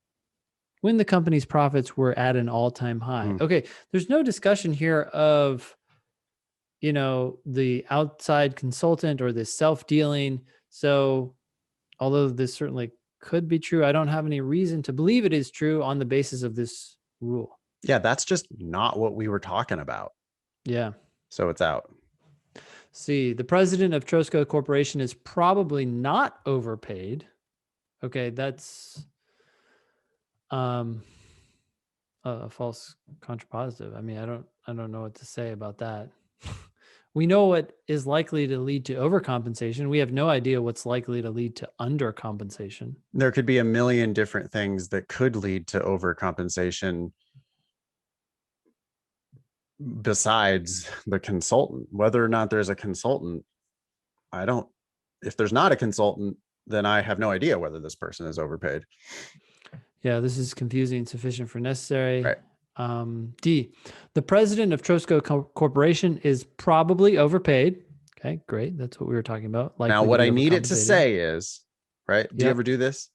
when the company's profits were at an all-time high. Okay, there's no discussion here of, the outside consultant or the self-dealing. So, although this certainly could be true, I don't have any reason to believe it is true on the basis of this rule. Yeah, that's just not what we were talking about. Yeah. So it's out. See, the president of Trosco Corporation is probably not overpaid. Okay, that's um a false contrapositive. I mean, I don't know what to say about that. We know what is likely to lead to overcompensation. We have no idea what's likely to lead to undercompensation. There could be a million different things that could lead to overcompensation besides the consultant. Whether or not there's a consultant, if there's not a consultant, then I have no idea whether this person is overpaid. Yeah, this is confusing, sufficient for necessary. Right. D, the president of Trosco Corporation is probably overpaid. Okay, great. That's what we were talking about. Now, Likely to what be I need it to overcompensated. say is, right? Do you Yep. ever do this?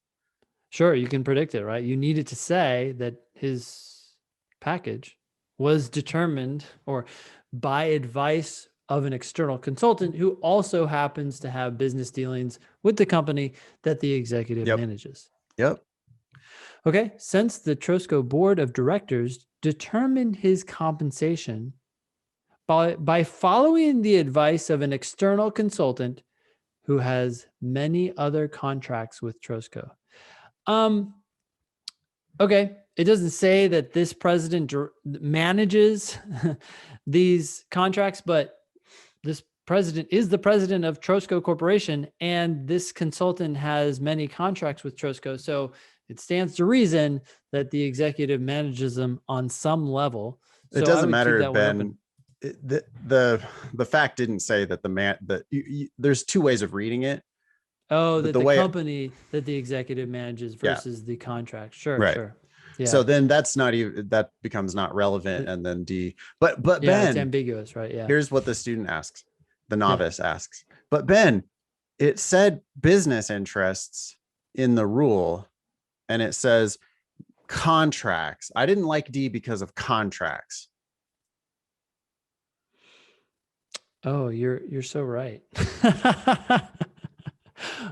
Sure, you can predict it, right? You needed to say that his package was determined or by advice of an external consultant who also happens to have business dealings with the company that the executive Yep. manages. Yep. Okay, since the Trosco board of directors determined his compensation by following the advice of an external consultant who has many other contracts with Trosco. Okay, it doesn't say that this president manages these contracts, but this president is the president of Trosco Corporation, and this consultant has many contracts with Trosco. So it stands to reason that the executive manages them on some level. It So I doesn't would keep matter, that one Ben. open. The fact didn't say that there's two ways of reading it. Oh, But that the the way, company that the executive manages yeah, versus the contract. Sure, right. sure. Yeah. So then that becomes not relevant. And then D, but Yeah, it's Ben, ambiguous, right? Yeah. here's what the student asks, the Yeah. novice asks. But Ben, it said business interests in the rule, and it says contracts. I didn't like D because of contracts. Oh, you're so right.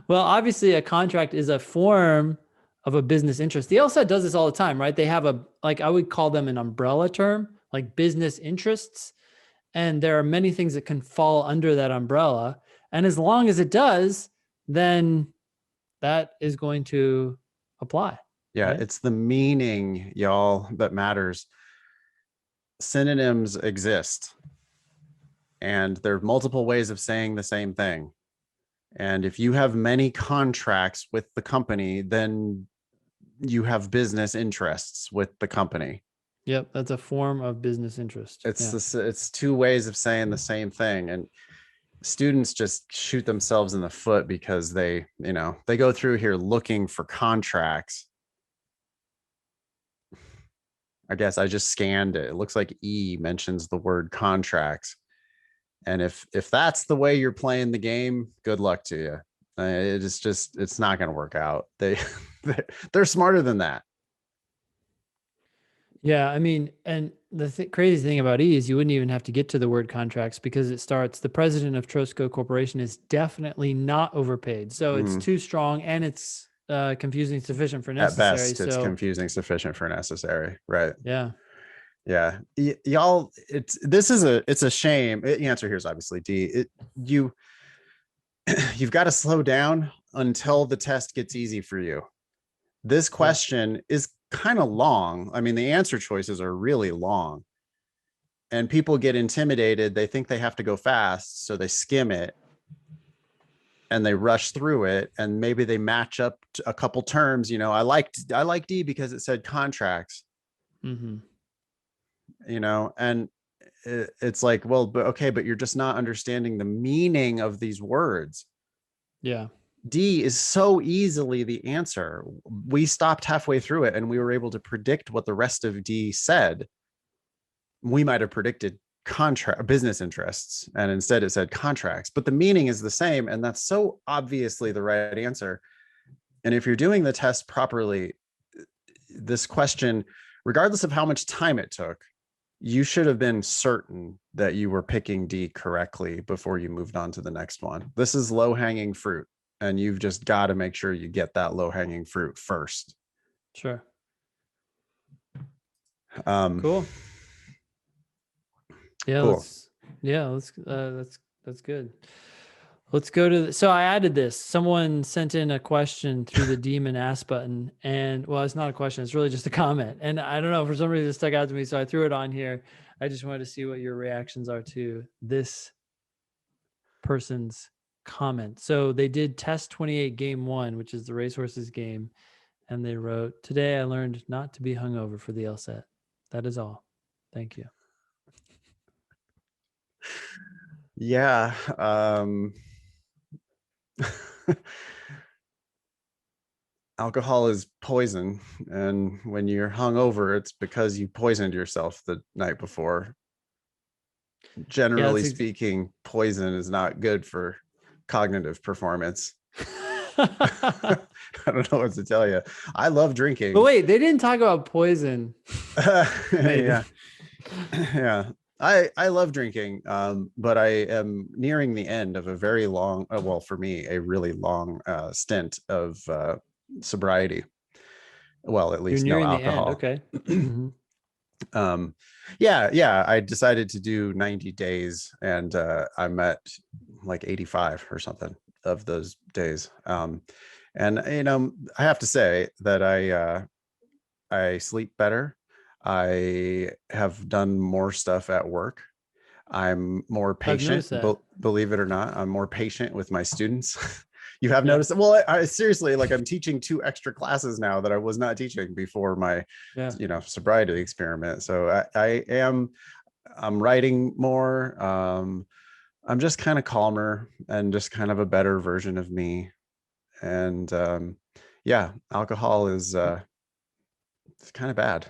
Well, obviously a contract is a form of a business interest. The LSAT does this all the time, right? They have I would call them an umbrella term, like business interests. And there are many things that can fall under that umbrella. And as long as it does, then that is going to apply. Yeah, Right? it's the meaning, y'all, that matters. Synonyms exist, and there are multiple ways of saying the same thing. And if you have many contracts with the company, then you have business interests with the company. Yep, that's a form of business interest. It's two ways of saying the same thing. And students just shoot themselves in the foot because they go through here looking for contracts. I guess I just scanned it. It looks like E mentions the word contracts. And if that's the way you're playing the game, good luck to you. It's not going to work out. They're smarter than that. Yeah, I mean, and the crazy thing about E is you wouldn't even have to get to the word contracts because it starts, the president of Trosco Corporation is definitely not overpaid. So it's too strong and it's confusing sufficient for At necessary. best, it's So confusing sufficient for necessary. Right. yeah. Yeah. Y'all, it's a shame. The answer here is obviously D. You've got to slow down until the test gets easy for you. This question is kind of long. I mean, the answer choices are really long. And people get intimidated. They think they have to go fast, so they skim it and they rush through it. And maybe they match up a couple terms. I like D because it said contracts. Mm-hmm. And it's like, well, but okay, but you're just not understanding the meaning of these words. Yeah. D is so easily the answer. We stopped halfway through it and we were able to predict what the rest of D said. We might have predicted contract business interests, and instead it said contracts, but the meaning is the same, and that's so obviously the right answer. And if you're doing the test properly, this question, regardless of how much time it took, you should have been certain that you were picking D correctly before you moved on to the next one. This is low hanging fruit, and you've just got to make sure you get that low hanging fruit first. Sure. Um, Cool. Yeah, cool. that's good. Let's go to so I added this. Someone sent in a question through the Demon Ask button, and well, it's not a question, it's really just a comment. And I don't know, for some reason it stuck out to me, so I threw it on here. I just wanted to see what your reactions are to this person's comment. So they did test 28 game 1, which is the racehorses game, and they wrote, "Today I learned not to be hungover for the LSAT. That is all. Thank you." Yeah. Alcohol is poison, and when you're hungover, it's because you poisoned yourself the night before. Yeah, Generally speaking, poison is not good for cognitive performance. I don't know what to tell you. I love But drinking. wait, they didn't talk about poison. Yeah. Yeah. I love drinking, but I am nearing the end of a very long, well, for me, a really long stint of sobriety. Well, at You're least no nearing the end. alcohol. Okay. Mhm. Yeah, I decided to do 90 days, and I'm at like 85 or something of those days. And I have to say that I sleep better. I have done more stuff at work. I'm more I've patient, noticed that. believe it or not. I'm more patient with my students. You have Yeah. noticed that? Well, I seriously, like, I'm teaching 2 extra classes now that I was not teaching before my, Yeah. sobriety experiment. So I'm writing more. I'm just kind of calmer and just kind of a better version of me. And yeah, alcohol is it's kind of bad.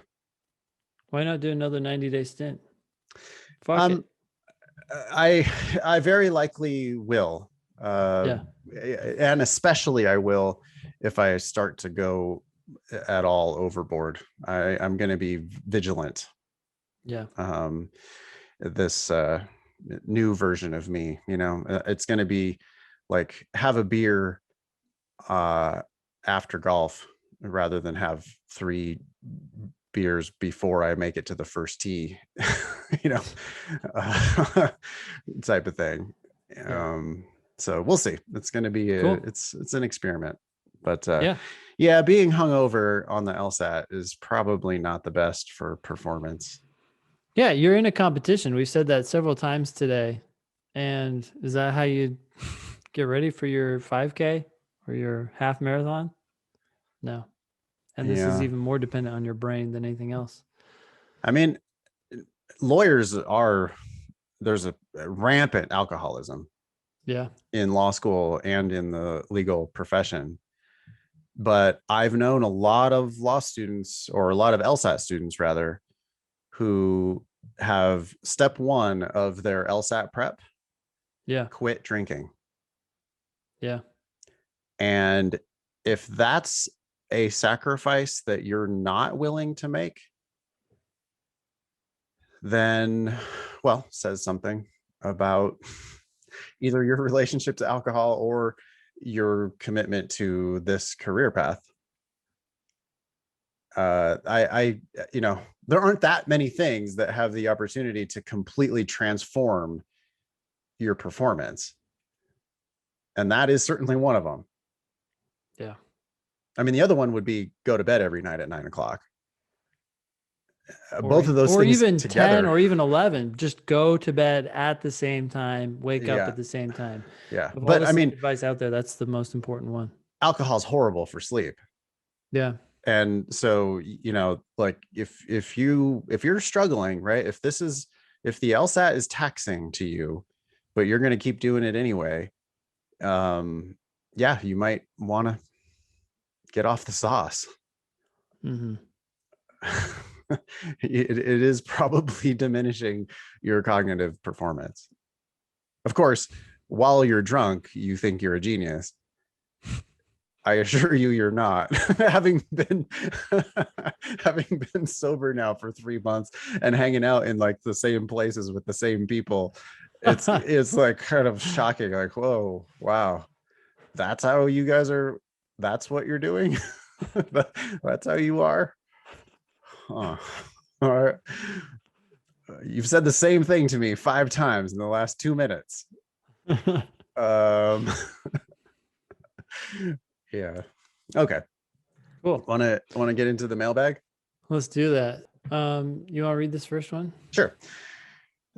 Why not do another 90-day stint? Fuck it. Um, I very likely will, uh, Yeah. and especially I will if I start to go at all overboard. I'm going to be vigilant. Yeah. Um, this new version of me, it's going to be like have a beer uh, after golf rather than have 3 beers before I make it to the first tee, you know, type of thing. Yeah. So we'll see. It's going to be Cool. it's an experiment, but Yeah. yeah, being hungover on the LSAT is probably not the best for performance. Yeah. You're in a competition. We've said that several times today. And is that how you get ready for your 5K or your half marathon? No. And this is Yeah. even more dependent on your brain than anything else. I mean, lawyers are, there's a rampant alcoholism Yeah. in law school and in the legal profession. But I've known a lot of law students, or a lot of LSAT students rather, who have step 1 of their LSAT prep, Yeah. quit drinking. Yeah. And if that's a sacrifice that you're not willing to make, then, well, says something about either your relationship to alcohol or your commitment to this career path. I there aren't that many things that have the opportunity to completely transform your performance, and that is certainly one of them. Yeah. I mean, the other one would be go to bed every night at 9 o'clock. Or Both of those or things even 10 together. or even 11. Just go to bed at the same time, wake up Yeah, at the same time. yeah. Of all But the I sleep mean, advice out there, that's the most important one. alcohol's horrible for sleep. Yeah. And so, like if you're struggling, right? If this is if the LSAT is taxing to you, but you're going to keep doing it anyway, yeah, you might want to get off the sauce. Mm-hmm. It is probably diminishing your cognitive performance. Of course, while you're drunk, you think you're a genius. I assure you, you're not. having been having been sober now for 3 months and hanging out in like the same places with the same people, it's like kind of shocking. Like, whoa, wow, that's how you guys are. That's what you're doing. That's how you are. Huh. All right. You've said the same thing to me 5 times in the last 2 minutes. Um, yeah. Okay. Cool. Want to get into the mailbag? Let's do that. You want to read this first one? Sure.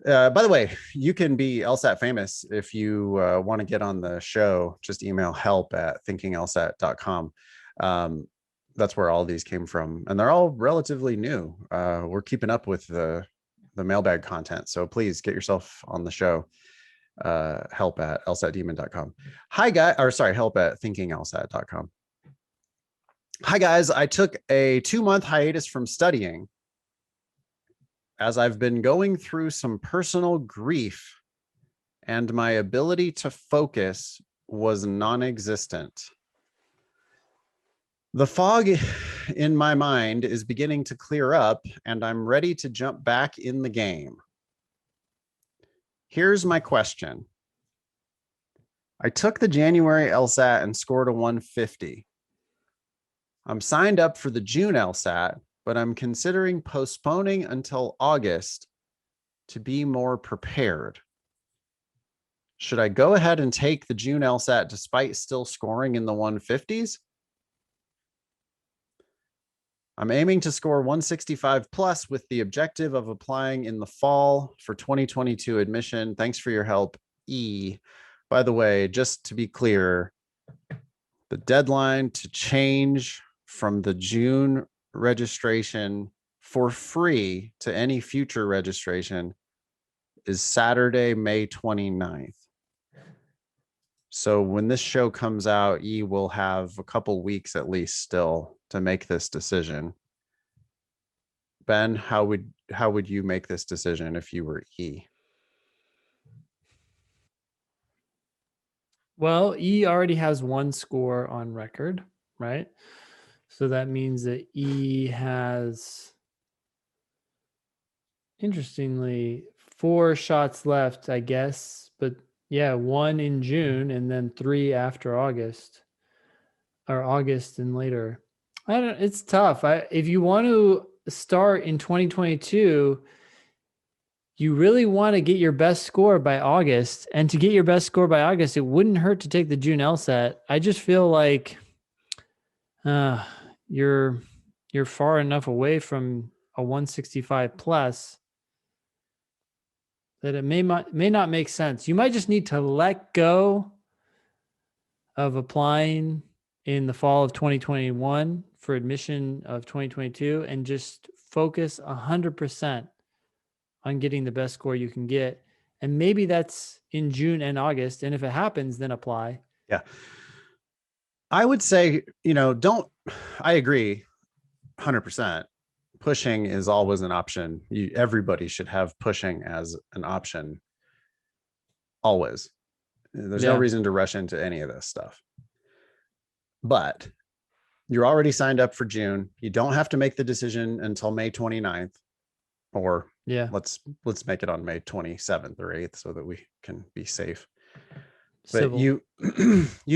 By the way, you can be LSAT famous if you want to get on the show. Just email help@thinkinglsat.com. That's where all these came from, and they're all relatively new. We're keeping up with the mailbag content, so please get yourself on the show. Help@lsatdemon.com. Hi guys, or sorry, help@thinkinglsat.com. Hi guys, I took a 2-month hiatus from studying as I've been going through some personal grief and my ability to focus was non-existent. The fog in my mind is beginning to clear up and I'm ready to jump back in the game. Here's my question. I took the January LSAT and scored a 150. I'm signed up for the June LSAT, but I'm considering postponing until August to be more prepared. Should I go ahead and take the June LSAT despite still scoring in the 150s? I'm aiming to score 165 plus with the objective of applying in the fall for 2022 admission. Thanks for your help, E. By the way, just to be clear, the deadline to change from the June registration for free to any future registration is Saturday, May 29th. So when this show comes out, E will have a couple weeks at least still to make this decision. Ben, how would you make this decision if you were E? Well, E already has one score on record, right? So that means that E has, interestingly, 4 shots left, I guess. But yeah, 1 in June and then 3 after August, or August and later. I don't. It's tough. If you want to start in 2022, you really want to get your best score by August. And to get your best score by August, it wouldn't hurt to take the June LSAT. I just feel like you're far enough away from a 165 plus that it may not make sense. You might just need to let go of applying in the fall of 2021 for admission of 2022 and just focus 100% on getting the best score you can get. And maybe that's in June and August. And if it happens, then apply. Yeah. I would say, I agree 100%. Pushing is always an option. Everybody should have pushing as an option. Always. There's no reason to rush into any of this stuff. But you're already signed up for June. You don't have to make the decision until May 29th. Or let's make it on May 27th or 8th so that we can be safe. But you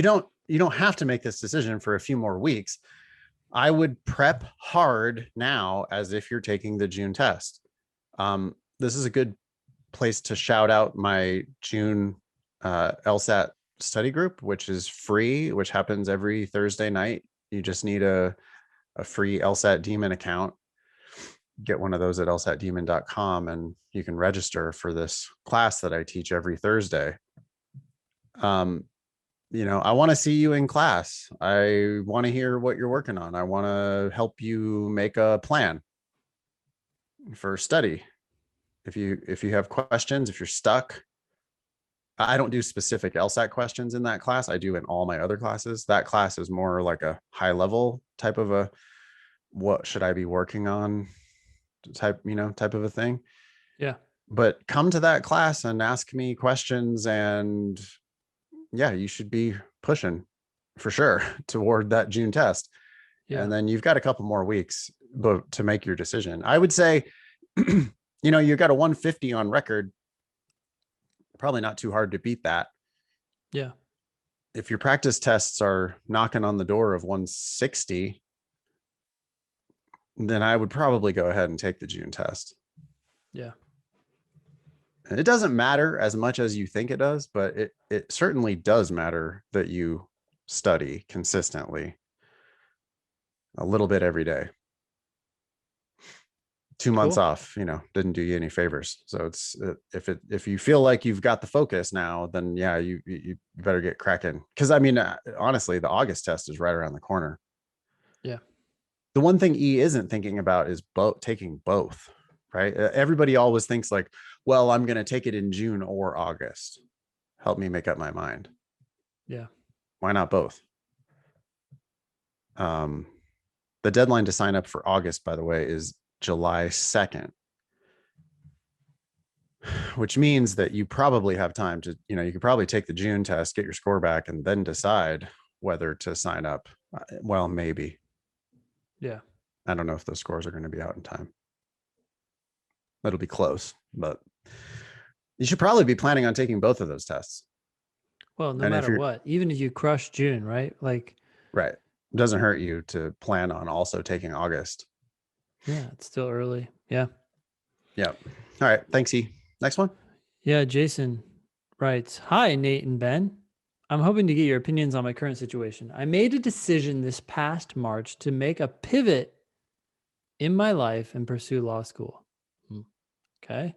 don't have to make this decision for a few more weeks. I would prep hard now as if you're taking the June test. This is a good place to shout out my June LSAT study group, which is free, which happens every Thursday night. You just need a free LSAT Demon account. Get one of those at lsatdemon.com and you can register for this class that I teach every Thursday. I want to see you in class. I want to hear what you're working on. I want to help you make a plan for study. If you have questions, if you're stuck, I don't do specific LSAT questions in that class. I do in all my other classes. That class is more like a high level type of a what should I be working on type of a thing. Yeah. But come to that class and ask me questions, and yeah, you should be pushing for sure toward that June test. Yeah. And then you've got a couple more weeks to make your decision. I would say, you've got a 150 on record, probably not too hard to beat that. Yeah. If your practice tests are knocking on the door of 160, then I would probably go ahead and take the June test. Yeah. And it doesn't matter as much as you think it does, but it certainly does matter that you study consistently a little bit every day. 2 months Cool. off, didn't do you any favors. So it's if you feel like you've got the focus now, then yeah, you better get cracking. Because I mean, honestly, the August test is right around the corner. Yeah. The one thing E isn't thinking about is taking both, right? Everybody always thinks like, well, I'm going to take it in June or August. Help me make up my mind. Yeah. Why not both? The deadline to sign up for August, by the way, is July 2nd, which means that you probably have time to, you could probably take the June test, get your score back, and then decide whether to sign up. Well, maybe. Yeah. I don't know if those scores are going to be out in time. It'll be close, but you should probably be planning on taking both of those tests. Well, no And if matter you're what, even if you crush June, right? Like, right, it doesn't hurt you to plan on also taking August. yeah, it's still early. Yeah. Yeah. All right. Thanks, E. Next one. Yeah. Jason writes, "Hi, Nate and Ben. I'm hoping to get your opinions on my current situation. I made a decision this past March to make a pivot in my life and pursue law school." Okay.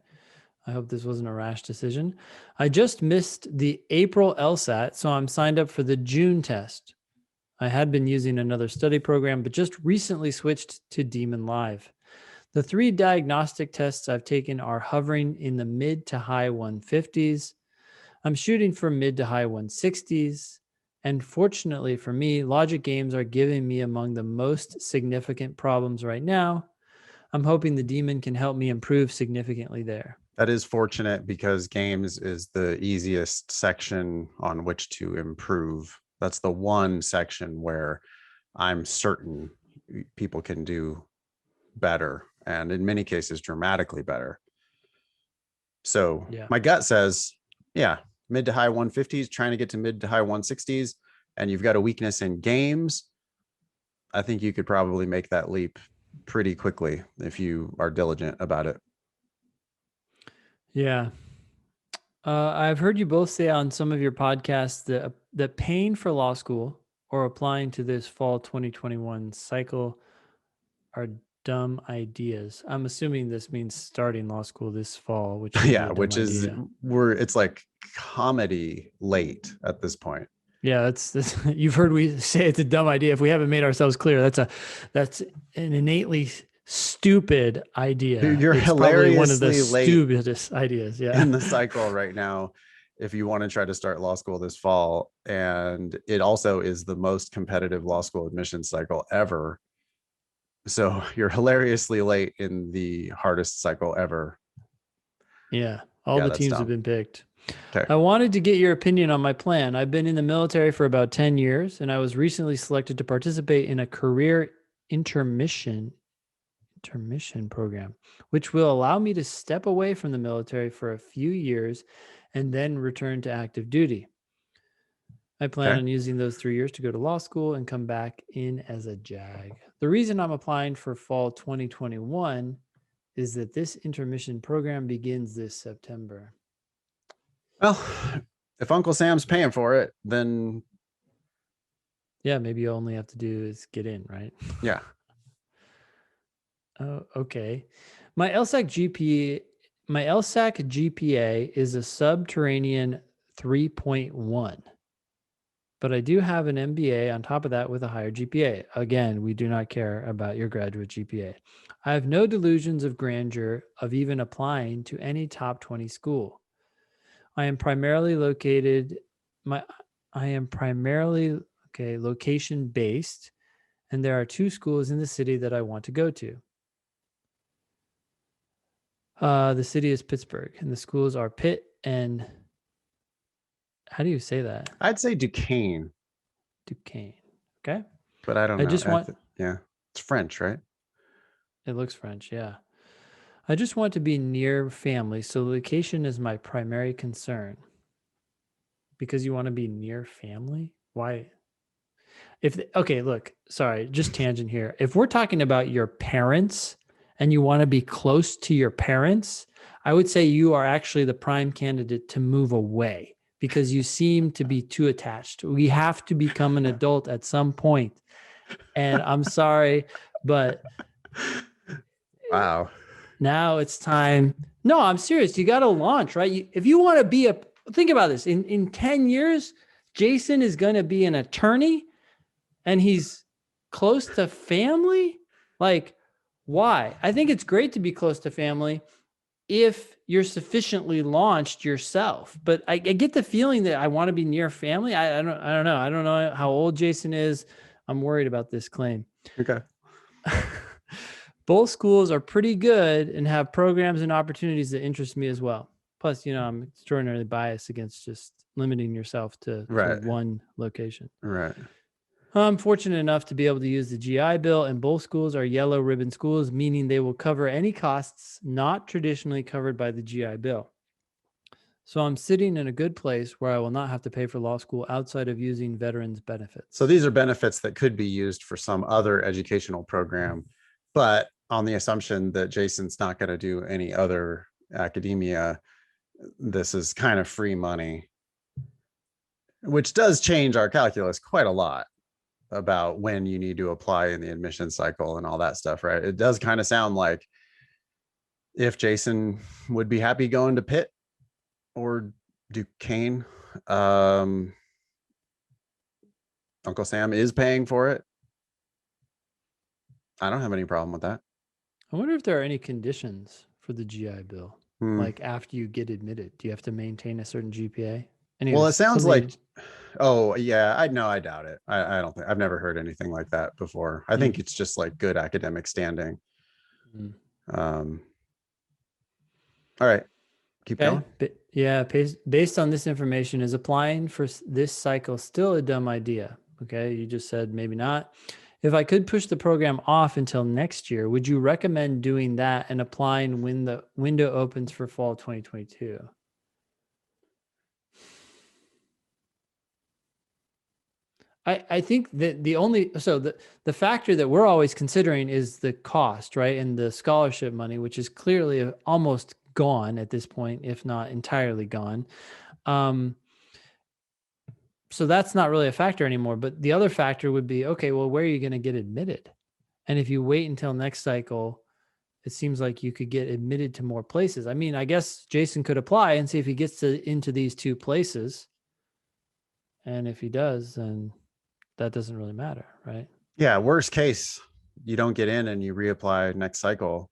I hope this wasn't a rash decision. I just missed the April LSAT, so I'm signed up for the June test. I had been using another study program, but just recently switched to Demon Live. The 3 diagnostic tests I've taken are hovering in the mid to high 150s. I'm shooting for mid to high 160s. And fortunately for me, logic games are giving me among the most significant problems right now. I'm hoping the demon can help me improve significantly there. That is fortunate because games is the easiest section on which to improve. That's the one section where I'm certain people can do better, and in many cases dramatically better. So Yeah. my gut says, yeah, mid to high 150s, trying to get to mid to high 160s, and you've got a weakness in games. I think you could probably make that leap pretty quickly if you are diligent about it. Yeah. I've heard you both say on some of your podcasts that paying for law school or applying to this fall 2021 cycle are dumb ideas. I'm assuming this means starting law school this fall, which would be Yeah, a dumb which is idea. it's like comedy late at this point. Yeah, that's you've heard we say it's a dumb idea. If we haven't made ourselves clear, that's an innately stupid idea. You're It's probably one of the hilariously late stupidest ideas. Yeah. in the cycle right now if you want to try to start law school this fall. And it also is the most competitive law school admission cycle ever. So you're hilariously late in the hardest cycle ever. Yeah. All Yeah, the that's teams have dumb. been picked. Okay. I wanted to get your opinion on my plan. I've been in the military for about 10 years, and I was recently selected to participate in a career intermission program, which will allow me to step away from the military for a few years and then return to active duty. I plan Okay. on using those 3 years to go to law school and come back in as a JAG. The reason I'm applying for fall 2021 is that this intermission program begins this September. Well, if Uncle Sam's paying for it, then Yeah, maybe all you have to do is get in, right? yeah. Oh, okay. My LSAC GPA is a subterranean 3.1. but I do have an MBA on top of that with a higher GPA. Again, we do not care about your graduate GPA. I have no delusions of grandeur of even applying to any top 20 school. I am primarily located my I am primarily location based, and there are 2 schools in the city that I want to go to. The city is Pittsburgh, and the schools are Pitt and how do you say that? I'd say Duquesne, Duquesne. Okay. but I don't I know. just want Yeah, it's French, right? It looks French, yeah. I just want to be near family, so location is my primary concern. Because you want to be near family? Why? Okay, look, sorry, just tangent here. If we're talking about your parents and you want to be close to your parents, I would say you are actually the prime candidate to move away because you seem to be too attached. We have to become an adult at some point. And I'm sorry, but Wow. now it's time. No, I'm serious. You got to launch, right? If you want to be think about this in 10 years, Jason is going to be an attorney and he's close to family. Like, why? I think it's great to be close to family if you're sufficiently launched yourself. But I get the feeling that I want to be near family. I don't know. I don't know how old Jason is. I'm worried about this claim. Okay. Both schools are pretty good and have programs and opportunities that interest me as well. Plus, I'm extraordinarily biased against just limiting yourself to Right. one location. Right. I'm fortunate enough to be able to use the GI Bill, and both schools are yellow ribbon schools, meaning they will cover any costs not traditionally covered by the GI Bill. So I'm sitting in a good place where I will not have to pay for law school outside of using veterans benefits. So these are benefits that could be used for some other educational program, but on the assumption that Jason's not going to do any other academia, this is kind of free money, which does change our calculus quite a lot about when you need to apply in the admission cycle and all that stuff, right? It does kind of sound like if Jason would be happy going to Pitt or Duquesne, Uncle Sam is paying for it. I don't have any problem with that. I wonder if there are any conditions for the GI Bill. Like after you get admitted, do you have to maintain a certain GPA? Anyways, well, it sounds like, oh yeah, I doubt it. I don't think I've never heard anything like that before. I think it's just like good academic standing. All right, keep going. Yeah, based on this information, is applying for this cycle still a dumb idea? Okay, you just said maybe not. If I could push the program off until next year, would you recommend doing that and applying when the window opens for fall 2022? I think that the factor that we're always considering is the cost, right? And the scholarship money, which is clearly almost gone at this point, if not entirely gone. So that's not really a factor anymore. But the other factor would be, okay, well, where are you going to get admitted? And if you wait until next cycle, it seems like you could get admitted to more places. I mean, I guess Jason could apply and see if he gets into these 2 places. And if he does, then that doesn't really matter, right? Yeah, worst case, you don't get in and you reapply next cycle.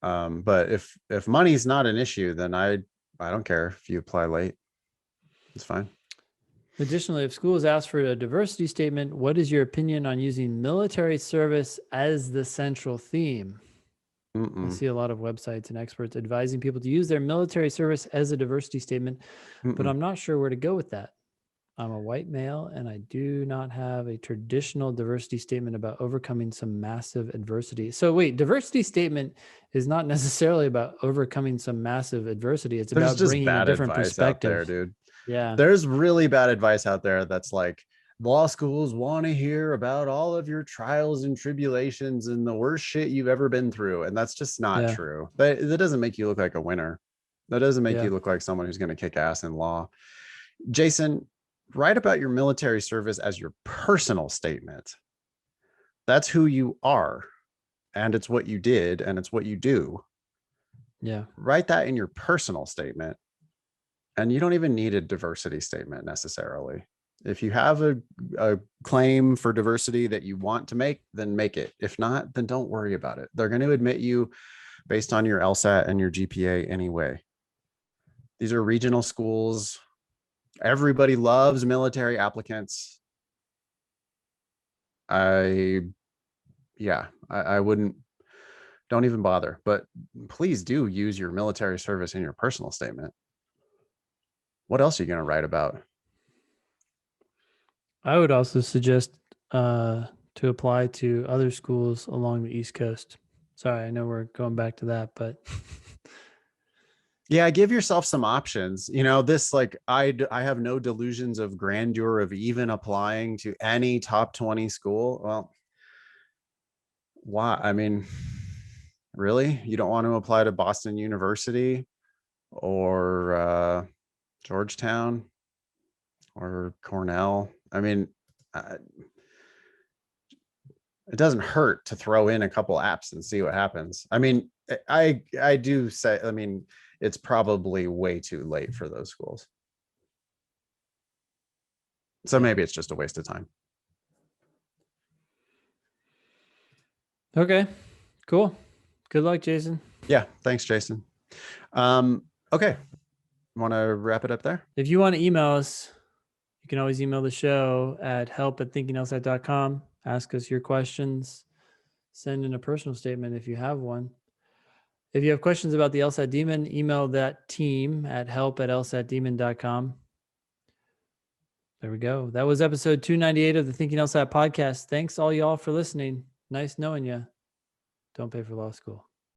But if money's not an issue, then I don't care if you apply late. It's fine. Additionally, if schools ask for a diversity statement, what is your opinion on using military service as the central theme? I see a lot of websites and experts advising people to use their military service as a diversity statement, but I'm not sure where to go with that. I'm a white male and I do not have a traditional diversity statement about overcoming some massive adversity. So wait, diversity statement is not necessarily about overcoming some massive adversity. It's about bringing a different perspective. Out there, dude. Yeah. There's really bad advice out there that's like, law schools want to hear about all of your trials and tribulations and the worst shit you've ever been through. And that's just not true. That doesn't make you look like a winner. That doesn't make you look like someone who's going to kick ass in law. Jason, write about your military service as your personal statement. That's who you are. And it's what you did and it's what you do. Yeah. Write that in your personal statement And you don't even need a diversity statement necessarily. If you have a claim for diversity that you want to make, then make it. If not, then don't worry about it. They're going to admit you based on your LSAT and your GPA anyway. These are regional schools. Everybody loves military applicants. I wouldn't, don't even bother, but please do use your military service in your personal statement. What else are you going to write about? I would also suggest to apply to other schools along the East Coast. Sorry, I know we're going back to that, but Yeah, give yourself some options. You know, this like I have no delusions of grandeur of even applying to any top 20 school. Well, why? I mean, really? You don't want to apply to Boston University or Georgetown or Cornell? I mean, it doesn't hurt to throw in a couple apps and see what happens. I mean, I do say, I mean, it's probably way too late for those schools. So yeah. maybe it's just a waste of time. Okay, cool. Good luck, Jason. Yeah. Thanks, Jason. Okay. Want to wrap it up there? If you want to email us, you can always email the show at help@thinkinglsat.com. Ask us your questions. Send in a personal statement if you have one. If you have questions about the LSAT Demon, email that team at help@lsatdemon.com. There we go. That was episode 298 of the Thinking LSAT podcast. Thanks all y'all for listening. Nice knowing you. Don't pay for law school.